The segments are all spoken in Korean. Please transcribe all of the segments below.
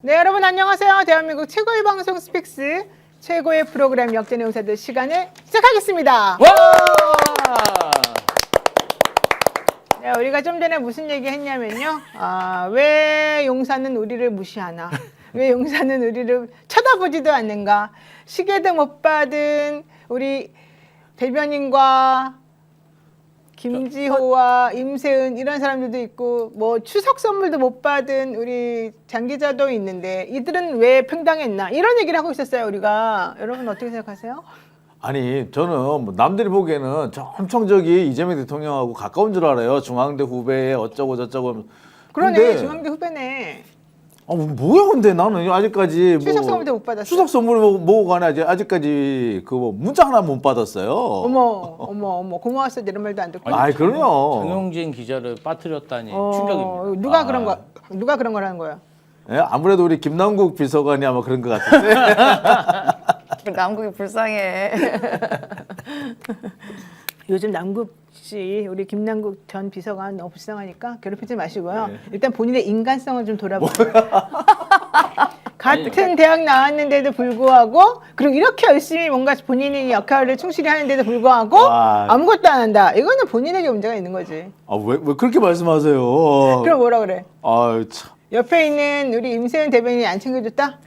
네, 여러분 안녕하세요. 대한민국 최고의 방송 스픽스 최고의 프로그램 역전의 용사들 시간을 시작하겠습니다. 와! 네, 우리가 좀 전에 무슨 얘기 했냐면요. 왜 용사는 우리를 무시하나? 왜 용사는 우리를 쳐다보지도 않는가? 시계도 못 받은 우리 대변인과 김지호와 임세은 이런 사람들도 있고 뭐 추석 선물도 못 받은 우리 장 기자도 있는데 이들은 왜 평당했나 이런 얘기를 하고 있었어요. 우리가 여러분 어떻게 생각하세요? 아니 저는 뭐 남들이 보기에는 엄청 저기 이재명 대통령하고 가까운 줄 알아요. 중앙대 후배에 어쩌고 저쩌고. 그러네. 근데, 중앙대 후배네. 뭐야 근데 나는 아직까지 추석 선물도 못 받았어요. 추석 선물 뭐고 가네 아직까지 그 뭐 문자 하나 못 받았어요. 어머 고마웠어 이런 말도 안 듣고. 아이 그럼요. 정용진 기자를 빠뜨렸다니 충격입니다. 누가 그런 거 누가 그런 걸 하는 거예요? 예? 아무래도 우리 김남국 비서관이 아마 그런 것 같은데. 남국이 불쌍해. 요즘 남국 씨 우리 김남국 전 비서관 너무 불쌍하니까 괴롭히지 마시고요. 네. 일단 본인의 인간성을 좀 돌아보세요. 같은 대학 나왔는데도 불구하고 그리고 이렇게 열심히 뭔가 본인의 역할을 충실히 하는데도 불구하고 와. 아무것도 안 한다. 이거는 본인에게 문제가 있는 거지. 왜 그렇게 말씀하세요? 그럼 뭐라 그래? 아유 참. 옆에 있는 우리 임세은 대변인이 안 챙겨줬다?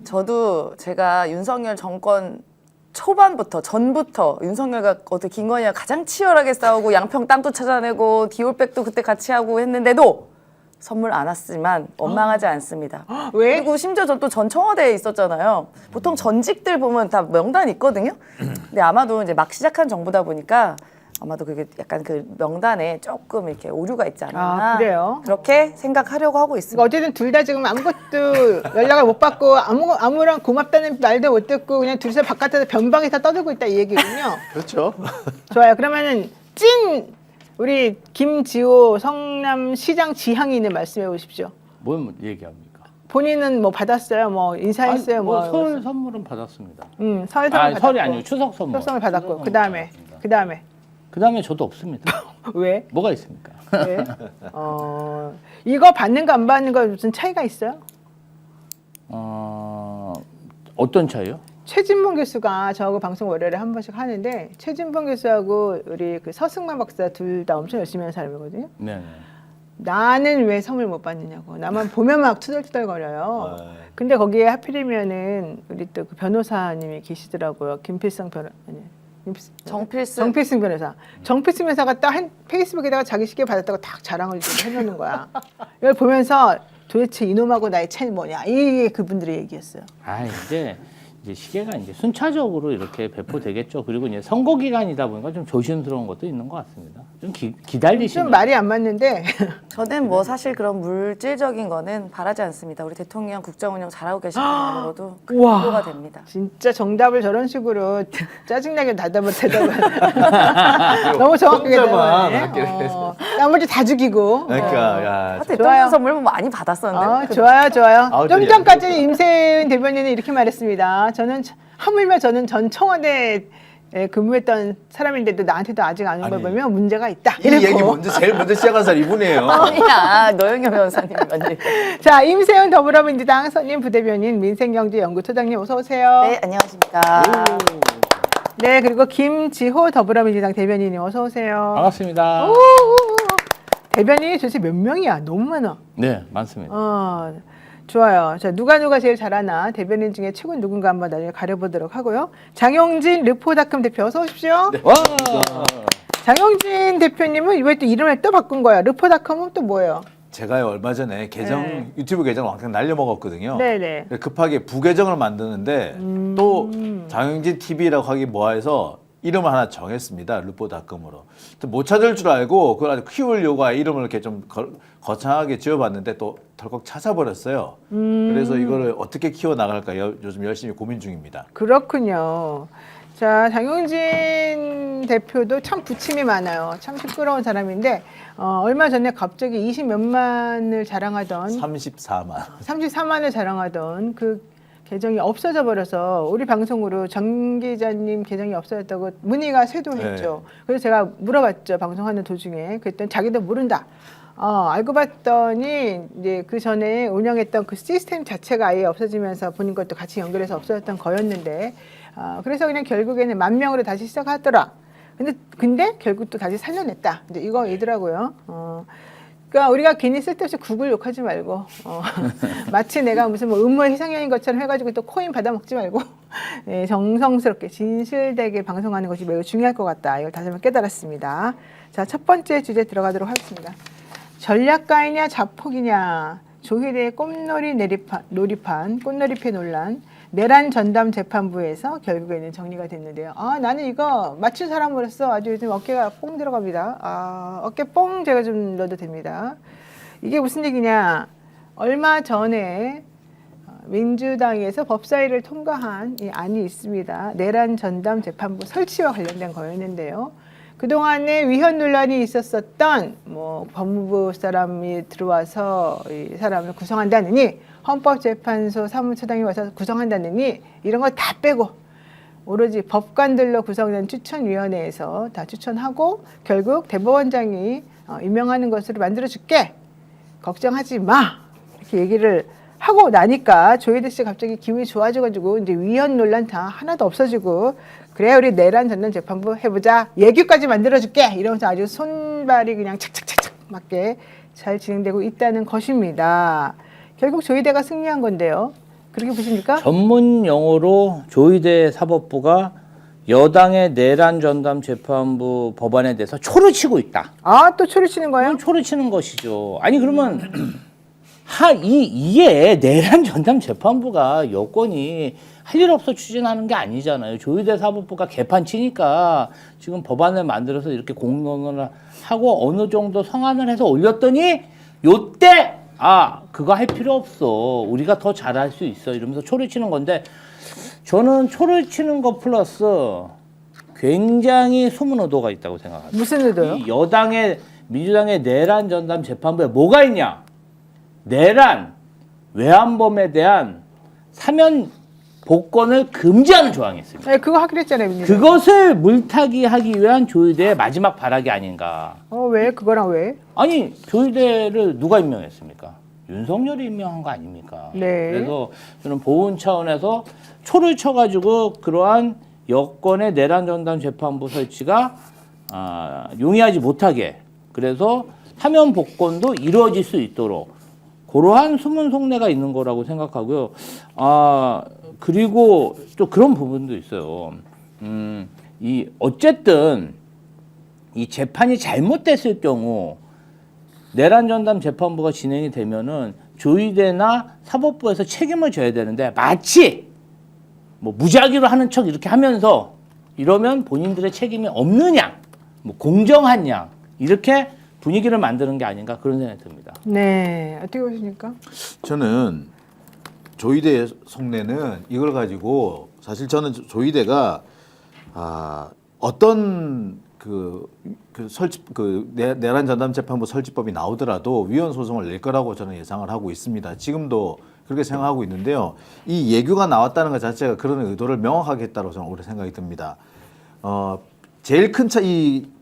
저도 제가 윤석열 정권 초반부터 전부터 윤석열과 어떻게 김건희가 가장 치열하게 싸우고 양평 땅도 찾아내고 디올백도 그때 같이 하고 했는데도 선물 안 왔지만 원망하지 않습니다. 왜? 그리고 심지어 전 또 전 청와대에 있었잖아요. 보통 전직들 보면 다 명단이 있거든요. 근데 아마도 이제 막 시작한 정부다 보니까 아마도 그게 약간 그 명단에 조금 이렇게 오류가 있지 않았나. 그래요? 그렇게 생각하려고 하고 있습니다. 어쨌든 둘 다 지금 아무것도 연락을 못 받고 아무런 고맙다는 말도 못 듣고 그냥 둘이서 바깥에서 변방에서 떠들고 있다 이 얘기군요. 그렇죠. 좋아요. 그러면은 찐 우리 김지호 성남시장 지향인을 말씀해 보십시오. 뭔 얘기합니까? 본인은 뭐 받았어요? 뭐 인사했어요? 뭐 설 선물은 받았습니다. 설 선물 받았고. 설이 아니고 추석 선물. 추석 선물 받았고 추석 그다음에 받았습니다. 그다음에 그다음에 저도 없습니다. 왜? 뭐가 있습니까? 왜? 이거 받는 거 안 받는 거 무슨 차이가 있어요? 어떤 차이요? 최진봉 교수가 저하고 방송 월요일에 한 번씩 하는데 최진봉 교수하고 우리 그 서승만 박사 둘 다 엄청 열심히 하는 사람이거든요. 네. 나는 왜 선물 못 받느냐고. 나만 보면 막 투덜투덜거려요. 아. 근데 거기에 하필이면은 우리 또 그 변호사님이 계시더라고요. 김필성 변호 아니 정필승 변호사. 정필승 변호사가 딱 페이스북에다가 자기 시계 받았다고 딱 자랑을 좀 해놓는 거야. 이걸 보면서 도대체 이놈하고 나의 차이는 뭐냐. 이게 그분들의 얘기였어요. 이제 시계가 이제 순차적으로 이렇게 배포되겠죠. 그리고 이제 선거 기간이다 보니까 좀 조심스러운 것도 있는 것 같습니다. 좀 기다리시면. 좀 말이 안 맞는데 저는 뭐 사실 그런 물질적인 거는 바라지 않습니다. 우리 대통령 국정 운영 잘하고 계시는 것만으로도 큰 우와. 위로가 됩니다. 진짜 정답을 저런 식으로 짜증나게 대답을 너무 정확하게 혼자만 대답하네. 나머지 다 죽이고. 그러니까 야. 아, 대통령 좋아요. 선물 뭐 많이 받았었는데. 좋아요. 좀 그래요. 전까지 임세은 대변인은 이렇게 말했습니다. 저는 하물며 저는 전 청와대에 근무했던 사람인데도 나한테도 아직 안 온 걸 아니, 보면 문제가 있다. 이 얘기 제일 먼저 시작한 사람 이분이에요. 아니야, 노영현 변호사님 맞네. 자, 임세은 더불어민주당 선임 부대변인 민생경제연구소장님 어서 오세요. 네, 안녕하십니까. 네, 그리고 김지호 더불어민주당 대변인님 어서 오세요. 반갑습니다. 대변인이 도대체 몇 명이야? 너무 많아. 네, 많습니다. 좋아요. 자, 누가 제일 잘하나 대변인 중에 최고 누군가 한번 나중에 가려보도록 하고요. 장용진 르포닷컴 대표 어서 오십시오. 와! 장용진 대표님은 왜 또 이름을 또 바꾼 거야? 르포닷컴은 또 뭐예요? 제가요 얼마 전에 네. 유튜브 계정을 왕창 날려먹었거든요. 네네. 급하게 부계정을 만드는데 또 장영진 TV라고 하기 뭐해서 이름을 하나 정했습니다. 루포닷컴으로. 못 찾을 줄 알고 그걸 아주 키우려고 이름을 이렇게 좀 거창하게 지어봤는데 또 덜컥 찾아버렸어요. 그래서 이거를 어떻게 키워나갈까 요즘 열심히 고민 중입니다. 그렇군요. 자, 장용진 대표도 참 부침이 많아요. 참 시끄러운 사람인데 얼마 전에 갑자기 20몇만을 자랑하던 34만을 자랑하던 그 계정이 없어져 버려서 우리 방송으로 정 기자님 계정이 없어졌다고 문의가 쇄도했죠. 네. 그래서 제가 물어봤죠. 방송하는 도중에. 그랬더니 자기도 모른다. 알고 봤더니 이제 그 전에 운영했던 그 시스템 자체가 아예 없어지면서 본인 것도 같이 연결해서 없어졌던 거였는데, 그래서 그냥 결국에는 10,000명으로 다시 시작하더라. 근데 결국 또 다시 살려냈다. 이제 이거이더라고요. 그러니까 우리가 괜히 쓸데없이 구글 욕하지 말고, 마치 내가 무슨 뭐 음모의 희생양인 것처럼 해가지고 또 코인 받아먹지 말고, 네, 정성스럽게 진실되게 방송하는 것이 매우 중요할 것 같다. 이걸 다시 한번 깨달았습니다. 자, 첫 번째 주제 들어가도록 하겠습니다. 전략가이냐 자폭이냐, 조희대의 놀이판, 꽃놀이패 논란, 내란 전담 재판부에서 결국에는 정리가 됐는데요. 나는 이거 맞춘 사람으로서 아주 요즘 어깨가 뽕 들어갑니다. 어깨 뽕 제가 좀 넣어도 됩니다. 이게 무슨 얘기냐? 얼마 전에 민주당에서 법사위를 통과한 이 안이 있습니다. 내란 전담 재판부 설치와 관련된 거였는데요. 그동안에 위헌 논란이 있었었던 뭐 법무부 사람이 들어와서 이 사람을 구성한다느니, 헌법재판소 사무처장이 와서 구성한다느니, 이런 거 다 빼고 오로지 법관들로 구성된 추천위원회에서 다 추천하고 결국 대법원장이 임명하는 것으로 만들어줄게, 걱정하지 마, 이렇게 얘기를 하고 나니까 조희대 씨 갑자기 기분이 좋아져가지고 이제 위헌 논란 다 하나도 없어지고, 그래 우리 내란 전담 재판부 해보자, 예규까지 만들어줄게, 이러면서 아주 손발이 그냥 착착착착 맞게 잘 진행되고 있다는 것입니다. 결국 조희대가 승리한 건데요. 그렇게 보십니까? 전문 용어로 조희대 사법부가 여당의 내란 전담 재판부 법안에 대해서 초를 치고 있다. 또 초를 치는 거예요? 그건 초를 치는 것이죠. 아니 그러면 이게 내란 전담 재판부가 여권이 할 일 없어 추진하는 게 아니잖아요. 조희대 사법부가 개판 치니까 지금 법안을 만들어서 이렇게 공론을 하고 어느 정도 성안을 해서 올렸더니 요때 그거 할 필요 없어, 우리가 더 잘할 수 있어, 이러면서 초를 치는 건데, 저는 초를 치는 거 플러스 굉장히 숨은 의도가 있다고 생각합니다. 무슨 의도요? 이 민주당의 내란 전담 재판부에 뭐가 있냐? 내란 외환범에 대한 사면 복권을 금지하는 조항이 있습니다. 네, 그거 하기로 했잖아요. 민주당. 그것을 물타기하기 위한 조희대의 마지막 발악이 아닌가. 왜? 그거랑 왜? 아니 조희대를 누가 임명했습니까? 윤석열이 임명한 거 아닙니까? 네. 그래서 저는 보훈 차원에서 초를 쳐가지고 그러한 여권의 내란 전담 재판부 설치가 용이하지 못하게, 그래서 사면 복권도 이루어질 수 있도록 그러한 숨은 속내가 있는 거라고 생각하고요. 그리고 또 그런 부분도 있어요. 어쨌든 이 재판이 잘못됐을 경우 내란 전담 재판부가 진행이 되면은 조희대나 사법부에서 책임을 져야 되는데, 마치 뭐 무작위로 하는 척 이렇게 하면서 이러면 본인들의 책임이 없느냐, 뭐 공정한 양, 이렇게 분위기를 만드는 게 아닌가, 그런 생각이 듭니다. 네, 어떻게 보십니까? 저는 조희대의 속내는 이걸 가지고, 사실 저는 조희대가 어떤 내란 전담 재판부 설치법이 나오더라도 위헌 소송을 낼 거라고 저는 예상을 하고 있습니다. 지금도 그렇게 생각하고 있는데요. 이 예규가 나왔다는 것 자체가 그런 의도를 명확하게 했다고 저는 오래 생각이 듭니다. 제일 큰 이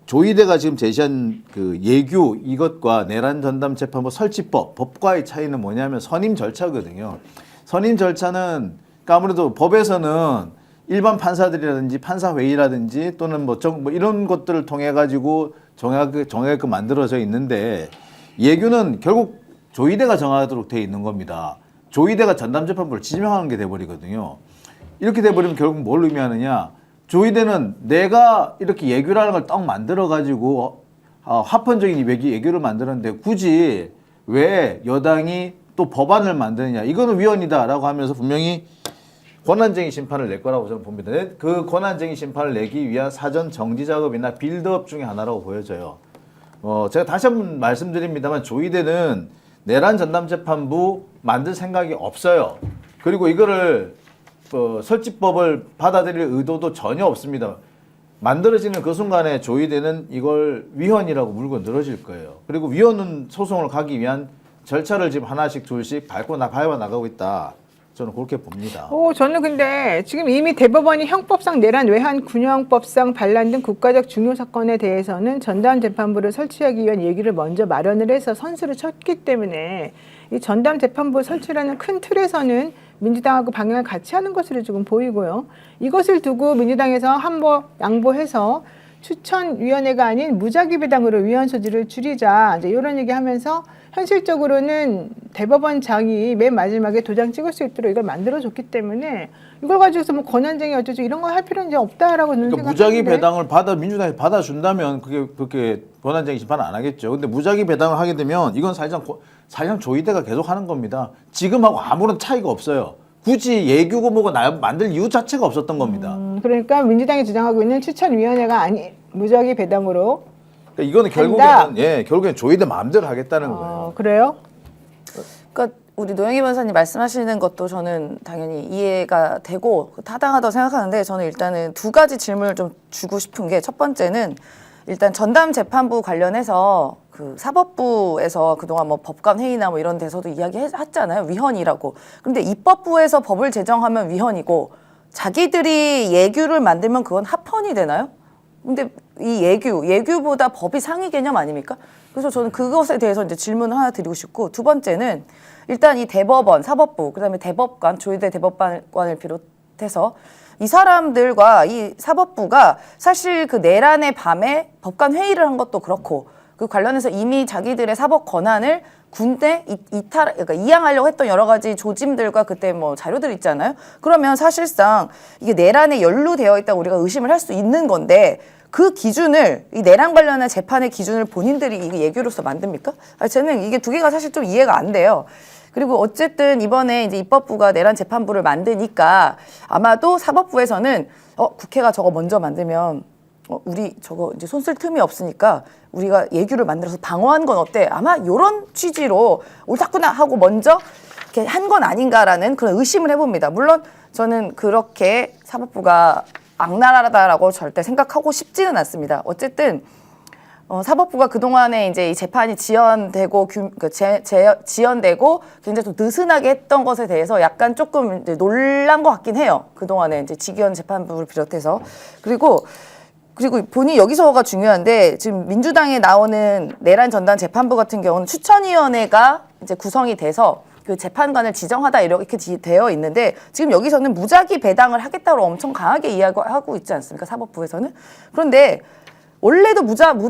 조희대가 지금 제시한 그 예규, 이것과 내란 전담 재판부 설치법, 법과의 차이는 뭐냐면 선임 절차거든요. 선임 절차는 그러니까 아무래도 법에서는 일반 판사들이라든지 판사회의라든지 또는 뭐 이런 것들을 통해 가지고 정하게끔 만들어져 있는데, 예규는 결국 조희대가 정하도록 돼 있는 겁니다. 조희대가 전담재판부를 지명하는 게 돼버리거든요. 이렇게 돼버리면 결국 뭘 의미하느냐? 조희대는 내가 이렇게 예규라는 걸 딱 만들어 가지고 합헌적인 예규를 만드는데 굳이 왜 여당이 또 법안을 만드느냐? 이거는 위헌이다라고 하면서 분명히 권한쟁의 심판을 낼 거라고 저는 봅니다. 그 권한쟁의 심판을 내기 위한 사전 정지 작업이나 빌드업 중에 하나라고 보여져요. 제가 다시 한번 말씀드립니다만 조희대는 내란 전담재판부 만들 생각이 없어요. 그리고 이거를 설치법을 받아들일 의도도 전혀 없습니다. 만들어지는 그 순간에 조희대는 이걸 위헌이라고 물고 늘어질 거예요. 그리고 위헌 소송을 가기 위한 절차를 지금 하나씩 둘씩 밟아 나가고 있다. 저는 그렇게 봅니다. 저는 근데 지금 이미 대법원이 형법상 내란 외환 군형법상 반란 등 국가적 중요 사건에 대해서는 전담 재판부를 설치하기 위한 얘기를 먼저 마련을 해서 선수를 쳤기 때문에 이 전담 재판부 설치라는 큰 틀에서는 민주당하고 방향을 같이 하는 것으로 지금 보이고요. 이것을 두고 민주당에서 한번 양보해서 추천위원회가 아닌 무작위 배당으로 위헌 소지를 줄이자 이제 이런 얘기하면서 현실적으로는 대법원장이 맨 마지막에 도장 찍을 수 있도록 이걸 만들어줬기 때문에 이걸 가지고서 뭐 권한쟁의 어쩌고 이런 거 할 필요는 이제 없다라고 저는 그러니까 생각하는데. 무작위 배당을 민주당이 받아준다면 그렇게 권한쟁의 심판 안 하겠죠. 근데 무작위 배당을 하게 되면 이건 사실상 조희대가 계속 하는 겁니다. 지금하고 아무런 차이가 없어요. 굳이 예규고 뭐고 만들 이유 자체가 없었던 겁니다. 그러니까 민주당이 주장하고 있는 추천위원회가 아닌 무작위 배당으로. 그러니까 이거는 결국에는 조희대 마음대로 하겠다는 거예요. 그래요? 그러니까 우리 노영희 변호사님 말씀하시는 것도 저는 당연히 이해가 되고 타당하다고 생각하는데 저는 일단은 두 가지 질문을 좀 주고 싶은 게 첫 번째는 일단 전담 재판부 관련해서 그 사법부에서 그동안 뭐 법관 회의나 뭐 이런 데서도 이야기했잖아요. 위헌이라고. 근데 입법부에서 법을 제정하면 위헌이고 자기들이 예규를 만들면 그건 합헌이 되나요? 근데 이 예규보다 법이 상위 개념 아닙니까? 그래서 저는 그것에 대해서 이제 질문을 하나 드리고 싶고 두 번째는 일단 이 대법원, 사법부, 그다음에 대법관, 조희대 대법관을 비롯해서 이 사람들과 이 사법부가 사실 그 내란의 밤에 법관 회의를 한 것도 그렇고 그 관련해서 이미 자기들의 사법 권한을 군대 그러니까 이양하려고 했던 여러 가지 조짐들과 그때 뭐 자료들 있잖아요. 그러면 사실상 이게 내란에 연루되어 있다고 우리가 의심을 할 수 있는 건데 그 기준을 이 내란 관련한 재판의 기준을 본인들이 이게 예규로서 만듭니까? 저는 이게 두 개가 사실 좀 이해가 안 돼요. 그리고 어쨌든 이번에 이제 입법부가 내란 재판부를 만드니까 아마도 사법부에서는 국회가 저거 먼저 만들면 우리 저거 이제 손 쓸 틈이 없으니까 우리가 예규를 만들어서 방어한 건 어때? 아마 이런 취지로 옳다구나 하고 먼저 이렇게 한 건 아닌가라는 그런 의심을 해봅니다. 물론 저는 그렇게 사법부가 악랄하다라고 절대 생각하고 싶지는 않습니다. 어쨌든 사법부가 그동안에 이제 이 재판이 지연되고 지연되고 굉장히 좀 느슨하게 했던 것에 대해서 약간 조금 이제 놀란 것 같긴 해요. 그동안에 이제 직위원 재판부를 비롯해서. 그리고 본인이 여기서가 중요한데 지금 민주당에 나오는 내란 전담 재판부 같은 경우는 추천위원회가 이제 구성이 돼서 그 재판관을 지정하다 이렇게 되어 있는데 지금 여기서는 무작위 배당을 하겠다고 엄청 강하게 이야기하고 있지 않습니까? 사법부에서는. 그런데 원래도 무작위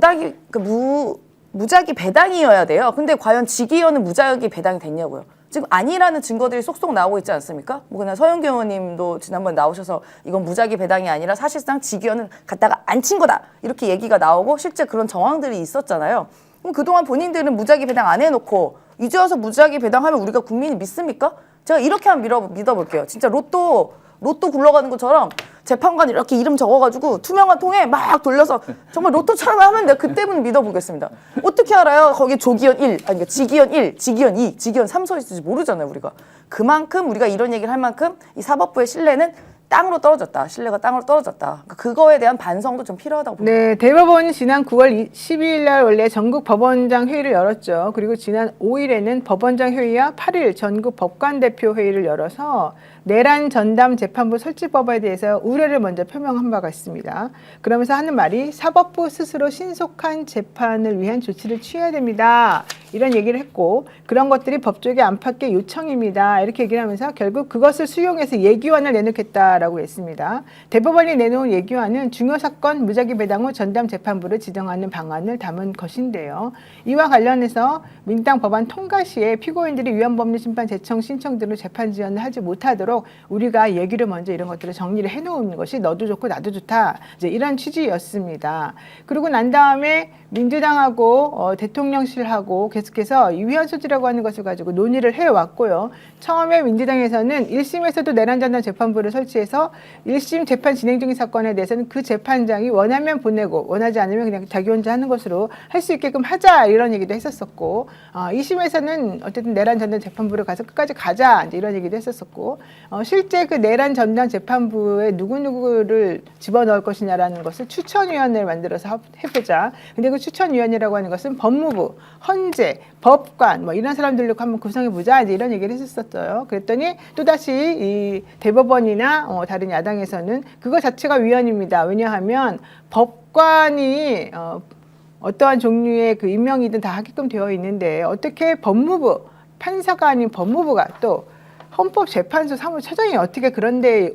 배당이어야 돼요. 근데 과연 직위원은 무작위 배당이 됐냐고요. 지금 아니라는 증거들이 쏙쏙 나오고 있지 않습니까? 뭐 그냥 서영교 의원님도 지난번에 나오셔서 이건 무작위 배당이 아니라 사실상 직위원은 갖다가 앉힌 거다. 이렇게 얘기가 나오고 실제 그런 정황들이 있었잖아요. 그럼 그동안 본인들은 무작위 배당 안 해놓고 이제 와서 무작위 배당하면 우리가 국민이 믿습니까? 제가 이렇게 한번 믿어볼게요. 진짜 로또 굴러가는 것처럼 재판관 이렇게 이름 적어가지고 투명한 통에 막 돌려서 정말 로또처럼 하면 내가 그때는 믿어보겠습니다. 어떻게 알아요? 거기에 조기현 1, 아니 직위원 1, 직위원 2, 직위원 3 서 있을지 모르잖아요, 우리가. 그만큼 우리가 이런 얘기를 할 만큼 이 사법부의 신뢰는 땅으로 떨어졌다. 신뢰가 땅으로 떨어졌다. 그러니까 그거에 대한 반성도 좀 필요하다고 봅니다. 네, 대법원이 지난 9월 12일 날 원래 전국 법원장 회의를 열었죠. 그리고 지난 5일에는 법원장 회의와 8일 전국 법관 대표 회의를 열어서 내란 전담 재판부 설치법에 대해서 우려를 먼저 표명한 바가 있습니다. 그러면서 하는 말이 사법부 스스로 신속한 재판을 위한 조치를 취해야 됩니다. 이런 얘기를 했고 그런 것들이 법조계 안팎의 요청입니다. 이렇게 얘기를 하면서 결국 그것을 수용해서 예규안을 내놓겠다라고 했습니다. 대법원이 내놓은 예규안은 중요 사건 무작위 배당 후 전담 재판부를 지정하는 방안을 담은 것인데요. 이와 관련해서 민주당 법안 통과 시에 피고인들이 위헌법리 심판 재청 신청 등으로 재판 지연을 하지 못하도록 우리가 얘기를 먼저 이런 것들을 정리를 해놓은 것이 너도 좋고 나도 좋다. 이제 이런 취지였습니다. 그리고 난 다음에 민주당하고 대통령실하고 계속해서 이 위헌 소지라고 하는 것을 가지고 논의를 해왔고요. 처음에 민주당에서는 1심에서도 내란 전담 재판부를 설치해서 해서 1심 재판 진행 중인 사건에 대해서는 그 재판장이 원하면 보내고 원하지 않으면 그냥 자기 혼자 하는 것으로 할 수 있게끔 하자 이런 얘기도 했었었고 2심에서는 어쨌든 내란 전담 재판부를 가서 끝까지 가자 이제 이런 얘기도 했었었고 실제 그 내란 전담 재판부에 누구누구를 집어넣을 것이냐라는 것을 추천위원회를 만들어서 해보자. 근데 그 추천위원회라고 하는 것은 법무부, 헌재, 법관 뭐 이런 사람들로 한번 구성해보자 이제 이런 얘기를 했었어요. 그랬더니 또다시 이 대법원이나 다른 야당에서는 그거 자체가 위헌입니다. 왜냐하면 법관이 어떠한 종류의 그 임명이든 다 하게끔 되어 있는데 어떻게 법무부, 판사가 아닌 법무부가 또 헌법재판소 사무처장이 어떻게 그런데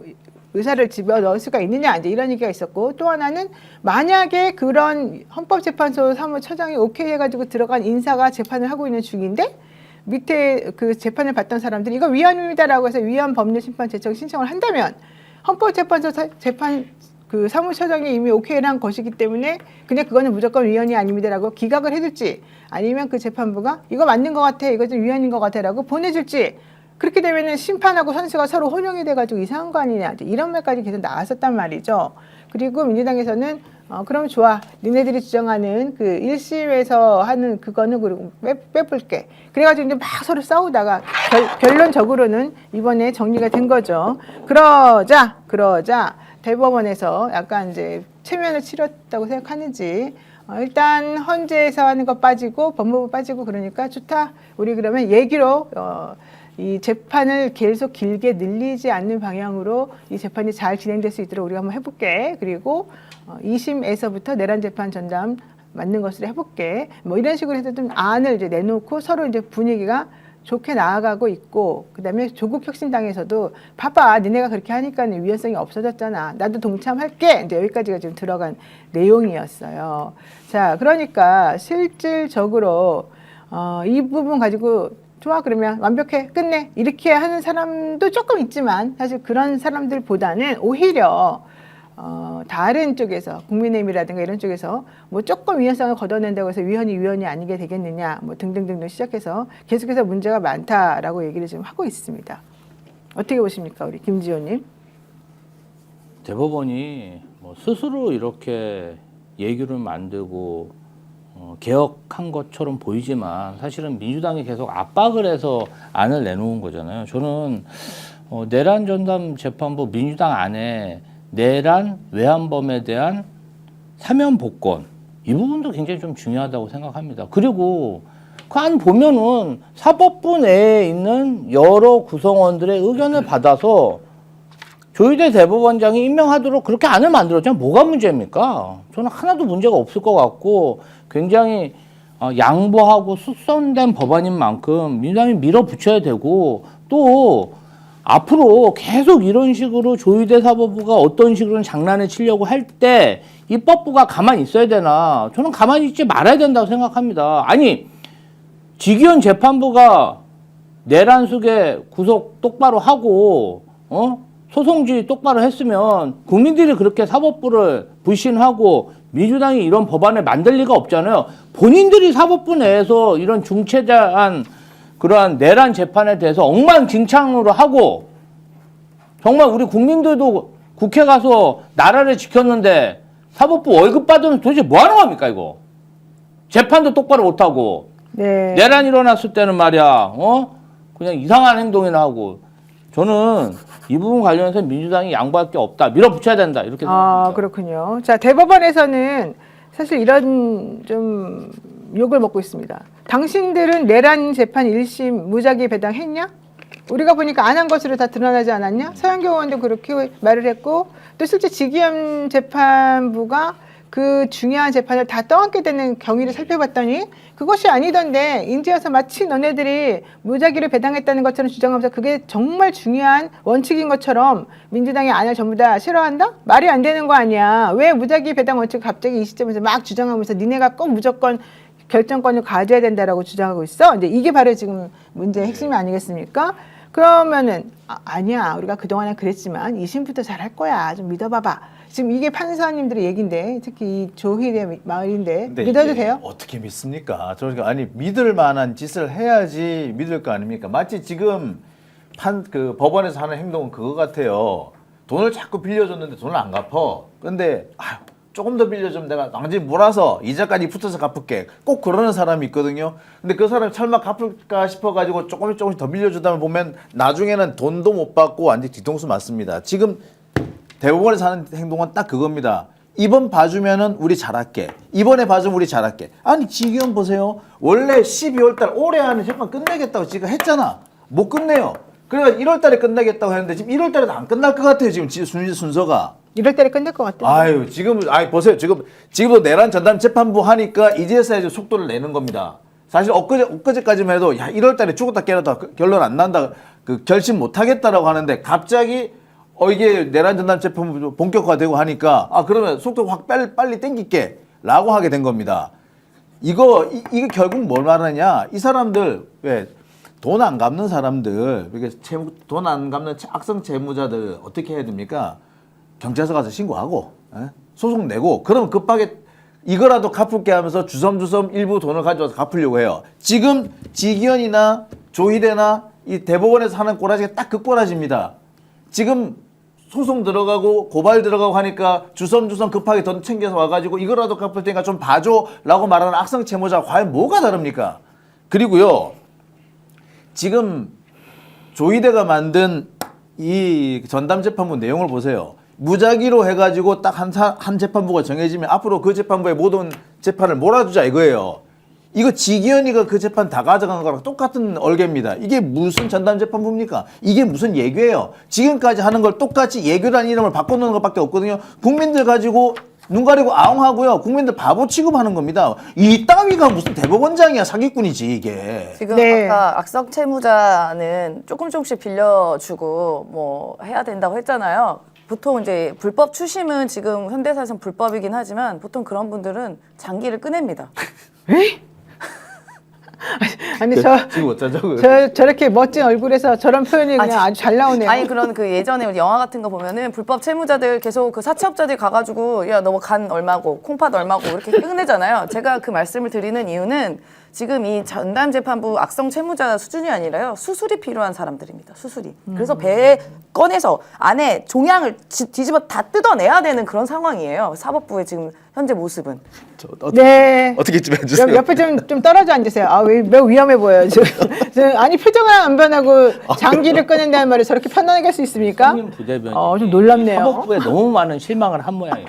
의사를 집어넣을 수가 있느냐 이제 이런 얘기가 있었고 또 하나는 만약에 그런 헌법재판소 사무처장이 오케이 해가지고 들어간 인사가 재판을 하고 있는 중인데 밑에 그 재판을 받던 사람들이 이거 위헌입니다라고 해서 위헌 법률 심판 제청 신청을 한다면 헌법재판소 재판 그 사무처장이 이미 오케이를 한 것이기 때문에 그냥 그거는 무조건 위헌이 아닙니다라고 기각을 해줄지 아니면 그 재판부가 이거 맞는 것 같아 이거 좀 위헌인 것 같아라고 보내줄지 그렇게 되면은 심판하고 선수가 서로 혼용이 돼가지고 이상한 거 아니냐 이런 말까지 계속 나왔었단 말이죠. 그리고 민주당에서는 그럼 좋아 니네들이 주장하는 그 1심에서 하는 그거는 그리고 빼볼게. 그래가지고 이제 막 서로 싸우다가 결론적으로는 이번에 정리가 된 거죠. 그러자 대법원에서 약간 이제 체면을 치렀다고 생각하는지 일단 헌재에서 하는 거 빠지고 법무부 빠지고 그러니까 좋다. 우리 그러면 얘기로 이 재판을 계속 길게 늘리지 않는 방향으로 이 재판이 잘 진행될 수 있도록 우리가 한번 해볼게. 그리고 2심에서부터 내란 재판 전담 맞는 것으로 해볼게. 뭐 이런 식으로 해서 좀 안을 이제 내놓고 서로 이제 분위기가 좋게 나아가고 있고 그다음에 조국 혁신당에서도 봐봐 니네가 그렇게 하니까 위헌성이 없어졌잖아. 나도 동참할게. 이제 여기까지가 지금 들어간 내용이었어요. 자, 그러니까 실질적으로 이 부분 가지고 좋아 그러면 완벽해 끝내 이렇게 하는 사람도 조금 있지만 사실 그런 사람들보다는 오히려 다른 쪽에서 국민의힘이라든가 이런 쪽에서 뭐 조금 위헌성을 걷어낸다고 해서 위헌이 아니게 되겠느냐 뭐 등등등등 시작해서 계속해서 문제가 많다라고 얘기를 지금 하고 있습니다. 어떻게 보십니까 우리 김지호님? 대법원이 뭐 스스로 이렇게 얘기를 만들고 개혁한 것처럼 보이지만 사실은 민주당이 계속 압박을 해서 안을 내놓은 거잖아요. 저는 내란 전담 재판부 민주당 안에 내란 외환범에 대한 사면 복권 이 부분도 굉장히 좀 중요하다고 생각합니다. 그리고 그 안 보면은 사법부 내에 있는 여러 구성원들의 의견을 받아서 조희대 대법원장이 임명하도록 그렇게 안을 만들었잖아요. 뭐가 문제입니까? 저는 하나도 문제가 없을 것 같고 굉장히 양보하고 숙성된 법안인 만큼 민주당이 밀어붙여야 되고 또 앞으로 계속 이런 식으로 조희대 사법부가 어떤 식으로는 장난을 치려고 할 때 입법부가 가만히 있어야 되나? 저는 가만히 있지 말아야 된다고 생각합니다. 아니 지기현 재판부가 내란 수계 구속 똑바로 하고 소송지 똑바로 했으면 국민들이 그렇게 사법부를 불신하고 민주당이 이런 법안을 만들 리가 없잖아요. 본인들이 사법부 내에서 이런 중체자한 그러한 내란 재판에 대해서 엉망진창으로 하고 정말 우리 국민들도 국회 가서 나라를 지켰는데 사법부 월급 받으면 도대체 뭐 하는 겁니까 이거? 재판도 똑바로 못하고 네. 내란 일어났을 때는 말이야 그냥 이상한 행동이나 하고 저는 이 부분 관련해서 민주당이 양보할 게 없다. 밀어붙여야 된다. 이렇게 생각합니다. 그렇군요. 자, 대법원에서는 사실 이런 좀 욕을 먹고 있습니다. 당신들은 내란 재판 1심 무작위 배당했냐? 우리가 보니까 안 한 것으로 다 드러나지 않았냐? 서영교 의원도 그렇게 말을 했고 또 실제 지기현 재판부가 그 중요한 재판을 다 떠안게 되는 경위를 살펴봤더니 그것이 아니던데 이제 와서 마치 너네들이 무작위를 배당했다는 것처럼 주장하면서 그게 정말 중요한 원칙인 것처럼 민주당이 안을 전부 다 싫어한다? 말이 안 되는 거 아니야. 왜 무작위 배당 원칙을 갑자기 이 시점에서 막 주장하면서 니네가 꼭 무조건 결정권을 가져야 된다라고 주장하고 있어? 근데 이게 바로 지금 문제의 핵심이 아니겠습니까? 그러면은 아니야 우리가 그동안은 그랬지만 2심부터 잘할 거야 좀 믿어봐봐. 지금 이게 판사님들의 얘기인데 특히 이 조희대 말인데 믿어도 돼요? 어떻게 믿습니까? 저희가 아니 믿을 만한 짓을 해야지 믿을 거 아닙니까? 마치 지금 법원에서 하는 행동은 그거 같아요. 돈을 자꾸 빌려줬는데 돈을 안 갚어. 근데 조금 더 빌려주면 내가 낭지 몰아서 이자까지 붙어서 갚을게. 꼭 그러는 사람이 있거든요. 근데 그 사람이 설마 갚을까 싶어가지고 조금씩 더 빌려주다 보면 나중에는 돈도 못 받고 완전 뒤통수 맞습니다. 지금 대법원에서 하는 행동은 딱 그겁니다. 이번 봐주면은 우리 잘할게. 이번에 봐주면 우리 잘할게. 아니 지기현 보세요. 원래 12월 달 올해 안에 재판 끝내겠다고 지금 했잖아. 못 끝내요. 그래서 1월 달에 끝내겠다고 했는데 지금 1월 달에도 안 끝날 것 같아요. 지금 순서가. 1월 달에 끝날 것 같아요. 아유 지금 보세요. 지금도 내란 전담 재판부 하니까 이제서야 이제 속도를 내는 겁니다. 사실 엊그제까지만 해도 야 1월 달에 죽었다 깨어났다 결론 안 난다. 그 결심 못 하겠다라고 하는데 갑자기 이게 내란 전담 재판부 본격화되고 하니까 그러면 속도 확 빨리 땡길게 라고 하게 된 겁니다. 이게 결국 뭘 말하느냐. 이 사람들 왜 돈 안 갚는 사람들, 돈 안 갚는 악성 채무자들 어떻게 해야 됩니까? 경찰서 가서 신고하고 소송 내고 그러면 급하게 이거라도 갚을게 하면서 주섬주섬 일부 돈을 가져와서 갚으려고 해요. 지금 지기현이나 조희대나 이 대법원에서 하는 꼬라지가 딱 그 꼬라지입니다. 지금 소송 들어가고 고발 들어가고 하니까 주섬주섬 급하게 돈 챙겨서 와가지고 이거라도 갚을 테니까 좀 봐줘라고 말하는 악성 채무자가 과연 뭐가 다릅니까? 그리고요 지금 조희대가 만든 이 전담재판부 내용을 보세요. 무작위로 해가지고 딱 한 재판부가 정해지면 앞으로 그 재판부의 모든 재판을 몰아주자 이거예요. 이거 지기현이가 그 재판 다 가져간 거랑 똑같은 얼개입니다. 이게 무슨 전담재판부입니까? 이게 무슨 예교예요? 지금까지 하는 걸 똑같이 예교라는 이름을 바꿔놓는 것밖에 없거든요. 국민들 가지고 눈 가리고 아웅하고요. 국민들 바보 취급하는 겁니다. 이 따위가 무슨 대법원장이야. 사기꾼이지 이게. 지금 네. 아까 악성 채무자는 조금씩 빌려주고 뭐 해야 된다고 했잖아요. 보통 이제 불법 추심은 지금 현대사에서는 불법이긴 하지만 보통 그런 분들은 장기를 꺼냅니다. 아니 지금 어쩌죠? 저렇게 멋진 얼굴에서 저런 표현이 그냥 아주 잘 나오네요. 아니 그런 그 예전에 우리 영화 같은 거 보면은 불법 채무자들 계속 그 사채업자들 가가지고 야 너 간 얼마고 콩팥 얼마고 이렇게 끝내잖아요. 제가 그 말씀을 드리는 이유는 지금 이 전담재판부 악성 채무자 수준이 아니라요. 수술이 필요한 사람들입니다. 수술이. 그래서 배에 꺼내서 안에 종양을 뒤집어 다 뜯어내야 되는 그런 상황이에요. 사법부의 지금 현재 모습은. 네. 어떻게 좀 해주세요. 옆에 좀 떨어져 앉으세요. 매우 위험해 보여요. 지금 아니 표정은 안 변하고 장기를 꺼낸다는 말을 저렇게 판단하게 할 수 있습니까? 형님 부대변인. 좀 놀랍네요. 사법부에 너무 많은 실망을 한 모양이에요.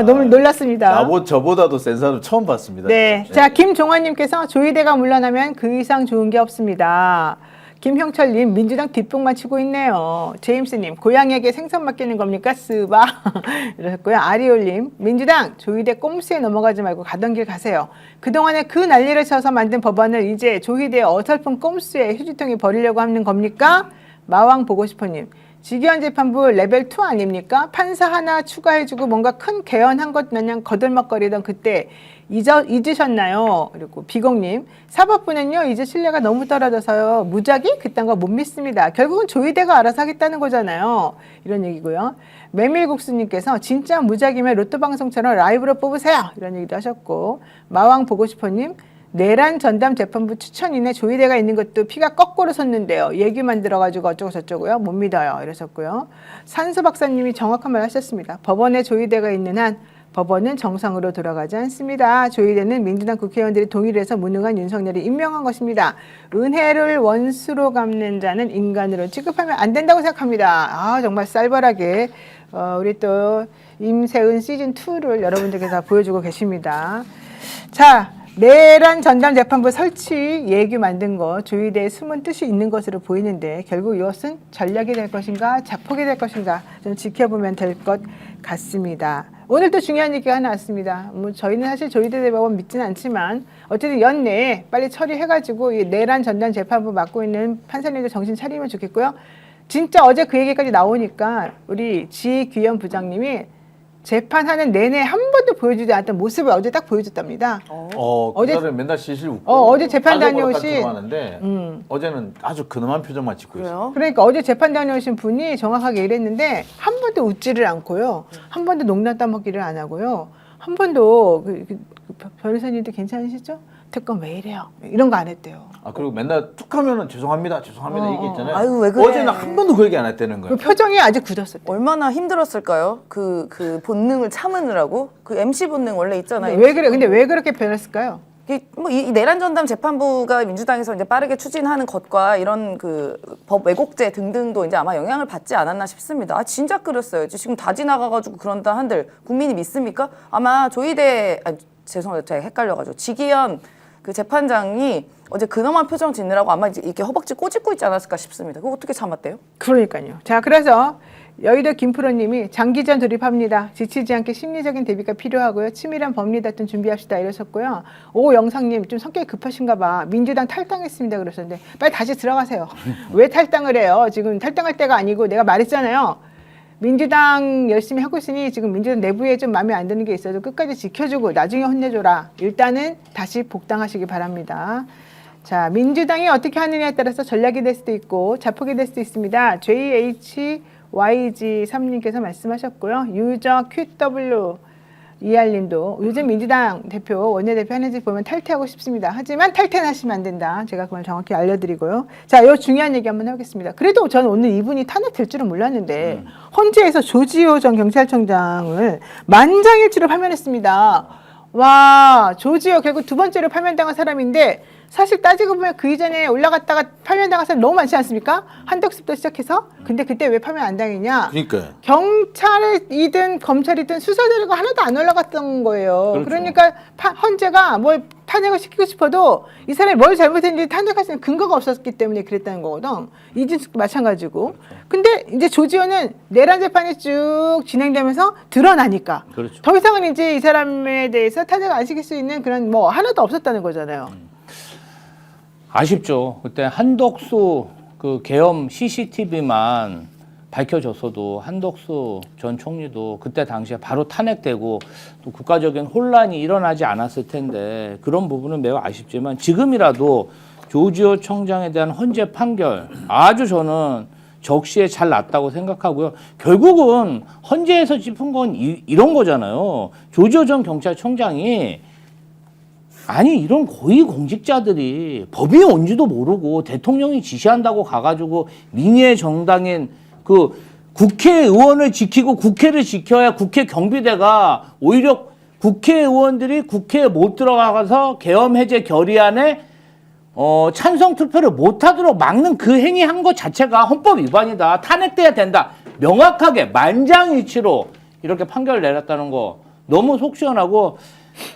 너무 놀랐습니다. 저보다도 센 사람 처음 봤습니다. 네. 자, 김종환님께서 조희대가 물러나면 그 이상 좋은 게 없습니다. 김형철님, 민주당 뒷북만 치고 있네요. 제임스님, 고양이에게 생선 맡기는 겁니까? 스바. 이러셨고요. 아리올님, 민주당, 조희대 꼼수에 넘어가지 말고 가던 길 가세요. 그동안에 그 난리를 쳐서 만든 법안을 이제 조희대의 어설픈 꼼수에 휴지통에 버리려고 하는 겁니까? 마왕 보고 싶어님, 지기현 재판부 레벨 2 아닙니까? 판사 하나 추가해주고 뭔가 큰 개헌한 것 마냥 거들먹거리던 그때 잊으셨나요? 그리고 비공님, 사법부는요 이제 신뢰가 너무 떨어져서요 무작위 그딴 거 못 믿습니다. 결국은 조희대가 알아서 하겠다는 거잖아요. 이런 얘기고요. 메밀국수님께서 진짜 무작위면 로또 방송처럼 라이브로 뽑으세요. 이런 얘기도 하셨고, 마왕 보고 싶어님, 내란 전담 재판부 추천인에 조희대가 있는 것도 피가 거꾸로 섰는데요. 얘기만 들어가지고 어쩌고 저쩌고요. 못 믿어요. 이러셨고요. 산수 박사님이 정확한 말 하셨습니다. 법원에 조희대가 있는 한 법원은 정상으로 돌아가지 않습니다. 조희대는 민주당 국회의원들이 동의를 해서 무능한 윤석열이 임명한 것입니다. 은혜를 원수로 갚는 자는 인간으로 취급하면 안 된다고 생각합니다. 정말 쌀벌하게 우리 또 임세은 시즌2를 여러분들께서 다 보여주고 계십니다. 자, 내란 전담 재판부 설치 예규 만든 거 조희대의 숨은 뜻이 있는 것으로 보이는데 결국 이것은 전략이 될 것인가 자폭이 될 것인가 좀 지켜보면 될 것 같습니다. 오늘 또 중요한 얘기가 하나 왔습니다. 저희는 사실 조희대 대법원 믿지는 않지만 어쨌든 연내에 빨리 처리해가지고 이 내란 전담 재판부 맡고 있는 판사님들 정신 차리면 좋겠고요. 진짜 어제 그 얘기까지 나오니까 우리 지귀현 부장님이 재판하는 내내 한 번도 보여주지 않았던 모습을 어제 딱 보여줬답니다. 그날은 맨날 실실 웃고 어제 재판 다녀오신 하는데 어제는 아주 근엄한 표정만 짓고 있어요. 그러니까 어제 재판 다녀오신 분이 정확하게 이랬는데 한 번도 웃지를 않고요. 한 번도 농담 따먹기를 안 하고요. 한 번도 변호사님도 괜찮으시죠? 특검 왜 이래요? 이런 거 안 했대요. 아 그리고 맨날 툭하면은 죄송합니다 이게 있잖아요. 아유, 왜 그래? 어제는 한 번도 그 얘기 안 했다는 그 거예요. 표정이 아직 굳었어요. 얼마나 힘들었을까요? 그 본능을 참으느라고. 그 MC 본능 원래 있잖아요. 왜 그래? 근데 왜 그렇게 변했을까요? 이 내란 전담 재판부가 민주당에서 이제 빠르게 추진하는 것과 이런 그 법 왜곡죄 등등도 이제 아마 영향을 받지 않았나 싶습니다. 아 진짜 그랬어요. 지금 다 지나가가지고 그런다 한들 국민이 믿습니까? 아마 조희대 죄송합니다. 제가 헷갈려가지고 지기현 그 재판장이 어제 근엄한 표정 짓느라고 아마 이제 이렇게 허벅지 꼬집고 있지 않았을까 싶습니다. 그거 어떻게 참았대요? 그러니까요. 자, 그래서 여의도 김프로님이 장기전 돌입합니다. 지치지 않게 심리적인 대비가 필요하고요. 치밀한 법리 다툼 준비합시다 이러셨고요. 오영상님 좀 성격이 급하신가 봐. 민주당 탈당했습니다 그러셨는데 빨리 다시 들어가세요. 왜 탈당을 해요? 지금 탈당할 때가 아니고 내가 말했잖아요. 민주당 열심히 하고 있으니 지금 민주당 내부에 좀 마음에 안 드는 게 있어도 끝까지 지켜주고 나중에 혼내줘라. 일단은 다시 복당하시기 바랍니다. 자, 민주당이 어떻게 하느냐에 따라서 전략이 될 수도 있고 자폭이 될 수도 있습니다. JHYG3님께서 말씀하셨고요. 유저 QW 이알님도 요즘 민주당 대표, 원내대표 하는지 보면 탈퇴하고 싶습니다. 하지만 탈퇴는 하시면 안 된다. 제가 그걸 정확히 알려드리고요. 자, 이 중요한 얘기 한번 해보겠습니다. 그래도 저는 오늘 이분이 탄핵될 줄은 몰랐는데 헌재에서 조지호 전 경찰청장을 만장일치로 파면했습니다. 와, 조지호 결국 두 번째로 파면당한 사람인데 사실 따지고 보면 그 이전에 올라갔다가 파면당한 사람 너무 많지 않습니까? 한덕수부터 시작해서. 근데 그때 왜 파면 안 당했냐? 그러니까요. 경찰이든 검찰이든 수사 자료가 하나도 안 올라갔던 거예요. 그렇죠. 그러니까 헌재가 뭘 탄핵을 시키고 싶어도 이 사람이 뭘 잘못했는지 탄핵할 수 있는 근거가 없었기 때문에 그랬다는 거거든. 이진숙도 마찬가지고. 근데 이제 조지호는 내란 재판이 쭉 진행되면서 드러나니까 그렇죠. 더 이상은 이제 이 사람에 대해서 탄핵을 안 시킬 수 있는 그런 뭐 하나도 없었다는 거잖아요. 아쉽죠. 그때 한덕수 그 계엄 CCTV만 밝혀졌어도 한덕수 전 총리도 그때 당시에 바로 탄핵되고 또 국가적인 혼란이 일어나지 않았을 텐데 그런 부분은 매우 아쉽지만 지금이라도 조지호 청장에 대한 헌재 판결 아주 저는 적시에 잘 났다고 생각하고요. 결국은 헌재에서 짚은 건 이런 거잖아요. 조지호 전 경찰청장이 아니 이런 고위 공직자들이 법이 뭔지도 모르고 대통령이 지시한다고 가가지고 민의의 정당인 그 국회의원을 지키고 국회를 지켜야 국회 경비대가 오히려 국회의원들이 국회에 못 들어가서 계엄 해제 결의안에 찬성 투표를 못하도록 막는 그 행위한 것 자체가 헌법 위반이다. 탄핵돼야 된다. 명확하게 만장일치로 이렇게 판결을 내렸다는 거 너무 속 시원하고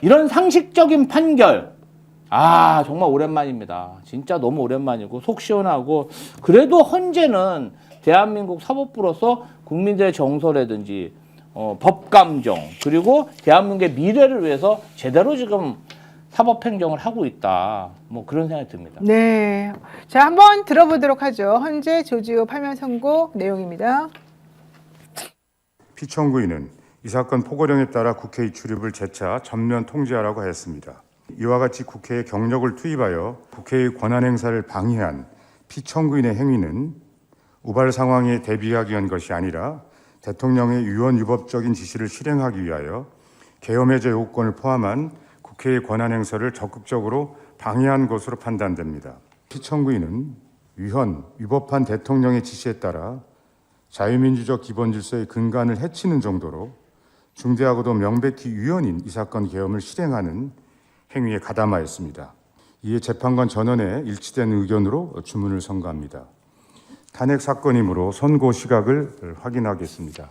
이런 상식적인 판결 정말 오랜만입니다. 진짜 너무 오랜만이고 속 시원하고 그래도 헌재는 대한민국 사법부로서 국민들의 정서라든지 법감정 그리고 대한민국의 미래를 위해서 제대로 지금 사법행정을 하고 있다. 뭐 그런 생각이 듭니다. 네. 자, 한번 들어보도록 하죠. 헌재 조지호 파면 선고 내용입니다. 피청구인은 이 사건 포고령에 따라 국회의 출입을 재차 전면 통제하라고 하였습니다. 이와 같이 국회에 경력을 투입하여 국회의 권한 행사를 방해한 피청구인의 행위는 우발 상황에 대비하기 위한 것이 아니라 대통령의 유언유법적인 지시를 실행하기 위하여 계엄해제 요건을 포함한 국회의 권한 행사를 적극적으로 방해한 것으로 판단됩니다. 피청구인은 위법한 대통령의 지시에 따라 자유민주적 기본질서의 근간을 해치는 정도로 중대하고도 명백히 유연인 이 사건 계엄을 실행하는 행위에 가담하였습니다. 이에 재판관 전원의 일치된 의견으로 주문을 선고합니다. 탄핵 사건이므로 선고 시각을 확인하겠습니다.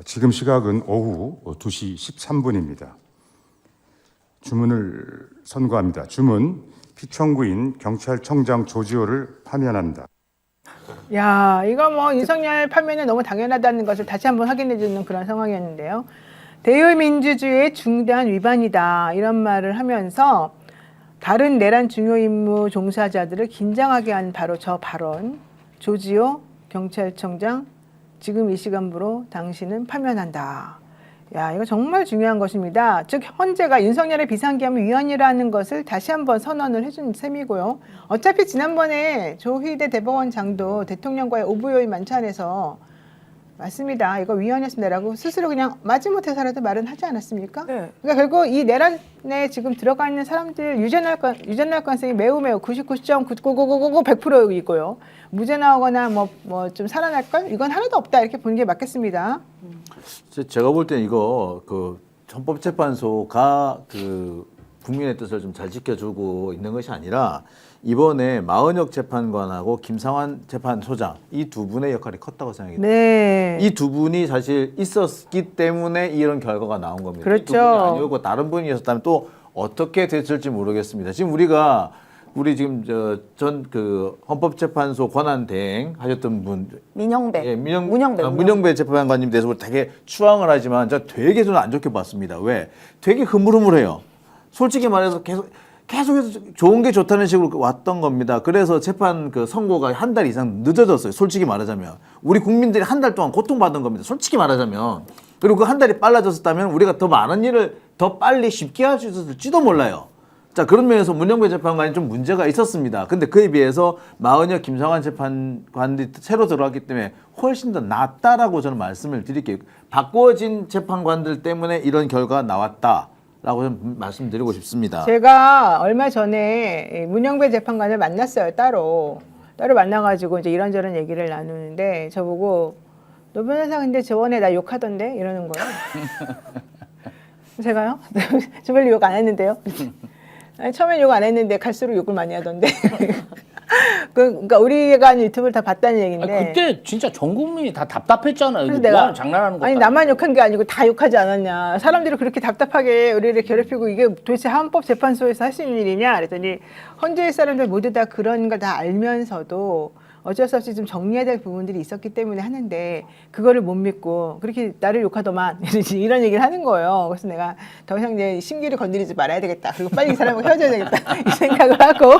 지금 시각은 오후 2시 13분입니다. 주문을 선고합니다. 주문, 피청구인 경찰청장 조지호를 파면한다. 야, 이거 뭐 윤석열 파면은 너무 당연하다는 것을 다시 한번 확인해 주는 그런 상황이었는데요. 대의민주주의의 중대한 위반이다 이런 말을 하면서 다른 내란 중요 임무 종사자들을 긴장하게 한 바로 저 발언. 조지호 경찰청장 지금 이 시간부로 당신은 파면한다. 야, 이거 정말 중요한 것입니다. 즉 헌재가 윤석열의 비상계엄위원이라는 것을 다시 한번 선언을 해준 셈이고요. 어차피 지난번에 조희대 대법원장도 대통령과의 오부요의 만찬에서 맞습니다. 이거 위헌이었습니다라고 스스로 그냥 마지못해서라도 말은 하지 않았습니까? 네. 그러니까 결국 이 내란에 지금 들어가 있는 사람들 유죄 나올 가능성이 매우 99.99999 100%이고요. 무죄 나오거나 뭐 좀 살아날 걸 이건 하나도 없다 이렇게 보는 게 맞겠습니다. 제가 볼 때는 이거 그 헌법재판소가 그 국민의 뜻을 좀 잘 지켜주고 있는 것이 아니라 이번에 마은혁 재판관하고 김상환 재판소장 이 두 분의 역할이 컸다고 생각이 듭니다. 네. 이 두 분이 사실 있었기 때문에 이런 결과가 나온 겁니다. 그렇죠. 이 두 분이 아니고 다른 분이었다면 또 어떻게 됐을지 모르겠습니다. 지금 우리 지금 전 그 헌법재판소 권한 대행 하셨던 분 민영배. 예, 문영배. 문영배 재판관님 대해서 되게 추앙을 하지만 저 되게 저는 안 좋게 봤습니다. 왜? 되게 흐물흐물해요. 솔직히 말해서 계속해서 좋은 게 좋다는 식으로 왔던 겁니다. 그래서 재판 그 선고가 한 달 이상 늦어졌어요. 솔직히 말하자면 우리 국민들이 한 달 동안 고통받은 겁니다. 솔직히 말하자면 그리고 그 한 달이 빨라졌었다면 우리가 더 많은 일을 더 빨리 쉽게 할 수 있었을지도 몰라요. 자, 그런 면에서 문영배 재판관이 좀 문제가 있었습니다. 근데 그에 비해서 마은혁, 김상환 재판관들이 새로 들어왔기 때문에 훨씬 더 낫다라고 저는 말씀을 드릴게요. 바꿔진 재판관들 때문에 이런 결과가 나왔다라고 좀 말씀드리고 싶습니다. 제가 얼마 전에 문영배 재판관을 만났어요. 따로 만나가지고 이제 이런저런 얘기를 나누는데 저보고 너 변호사 근데 저번에 나 욕하던데 이러는 거예요. 제가요? 저 별로 욕 안 했는데요. 아니, 처음엔 욕 안 했는데 갈수록 욕을 많이 하던데. 그러니까 우리가 유튜브를 다 봤다는 얘기인데. 아니, 그때 진짜 전 국민이 다 답답했잖아요. 그래서 이거 뭐하는 장난하는 거 아니 나만 욕한 게 아니고 다 욕하지 않았냐. 사람들이 그렇게 답답하게 우리를 괴롭히고 이게 도대체 헌법재판소에서 할 수 있는 일이냐. 그랬더니 헌재의 사람들 모두 다 그런 걸 다 알면서도 어쩔 수 없이 좀 정리해야 될 부분들이 있었기 때문에 하는데 그거를 못 믿고 그렇게 나를 욕하더만 이런 얘기를 하는 거예요. 그래서 내가 더 이상 이제 심기를 건드리지 말아야 되겠다. 그리고 빨리 이 사람하고 헤어져야 되겠다. 이 생각을 하고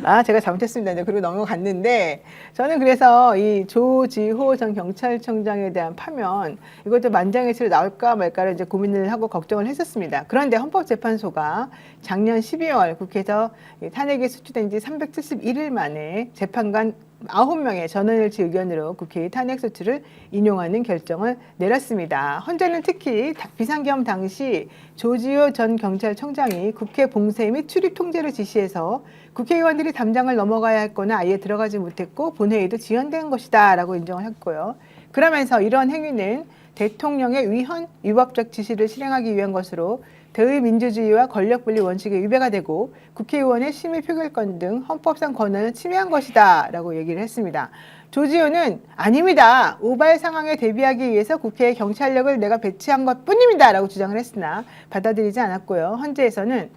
아 제가 잘못했습니다. 이제 그리고 넘어갔는데 저는 그래서 이 조지호 전 경찰청장에 대한 파면 이것도 만장일치로 나올까 말까를 이제 고민을 하고 걱정을 했었습니다. 그런데 헌법재판소가 작년 12월 국회에서 탄핵이 수출된 지 371일 만에 재판관 9명의 전원일치 의견으로 국회의 탄핵 소추를 인용하는 결정을 내렸습니다. 헌재는 특히 비상계엄 당시 조지호 전 경찰청장이 국회 봉쇄 및 출입 통제를 지시해서 국회의원들이 담장을 넘어가야 했거나 아예 들어가지 못했고 본회의도 지연된 것이다 라고 인정을 했고요. 그러면서 이런 행위는 대통령의 위헌, 위법적 지시를 실행하기 위한 것으로 대의민주주의와 권력분리 원칙의 위배가 되고 국회의원의 심의 표결권 등 헌법상 권한을 침해한 것이다 라고 얘기를 했습니다. 조지호는 아닙니다. 우발 상황에 대비하기 위해서 국회에 경찰력을 내가 배치한 것뿐입니다 라고 주장을 했으나 받아들이지 않았고요. 헌재에서는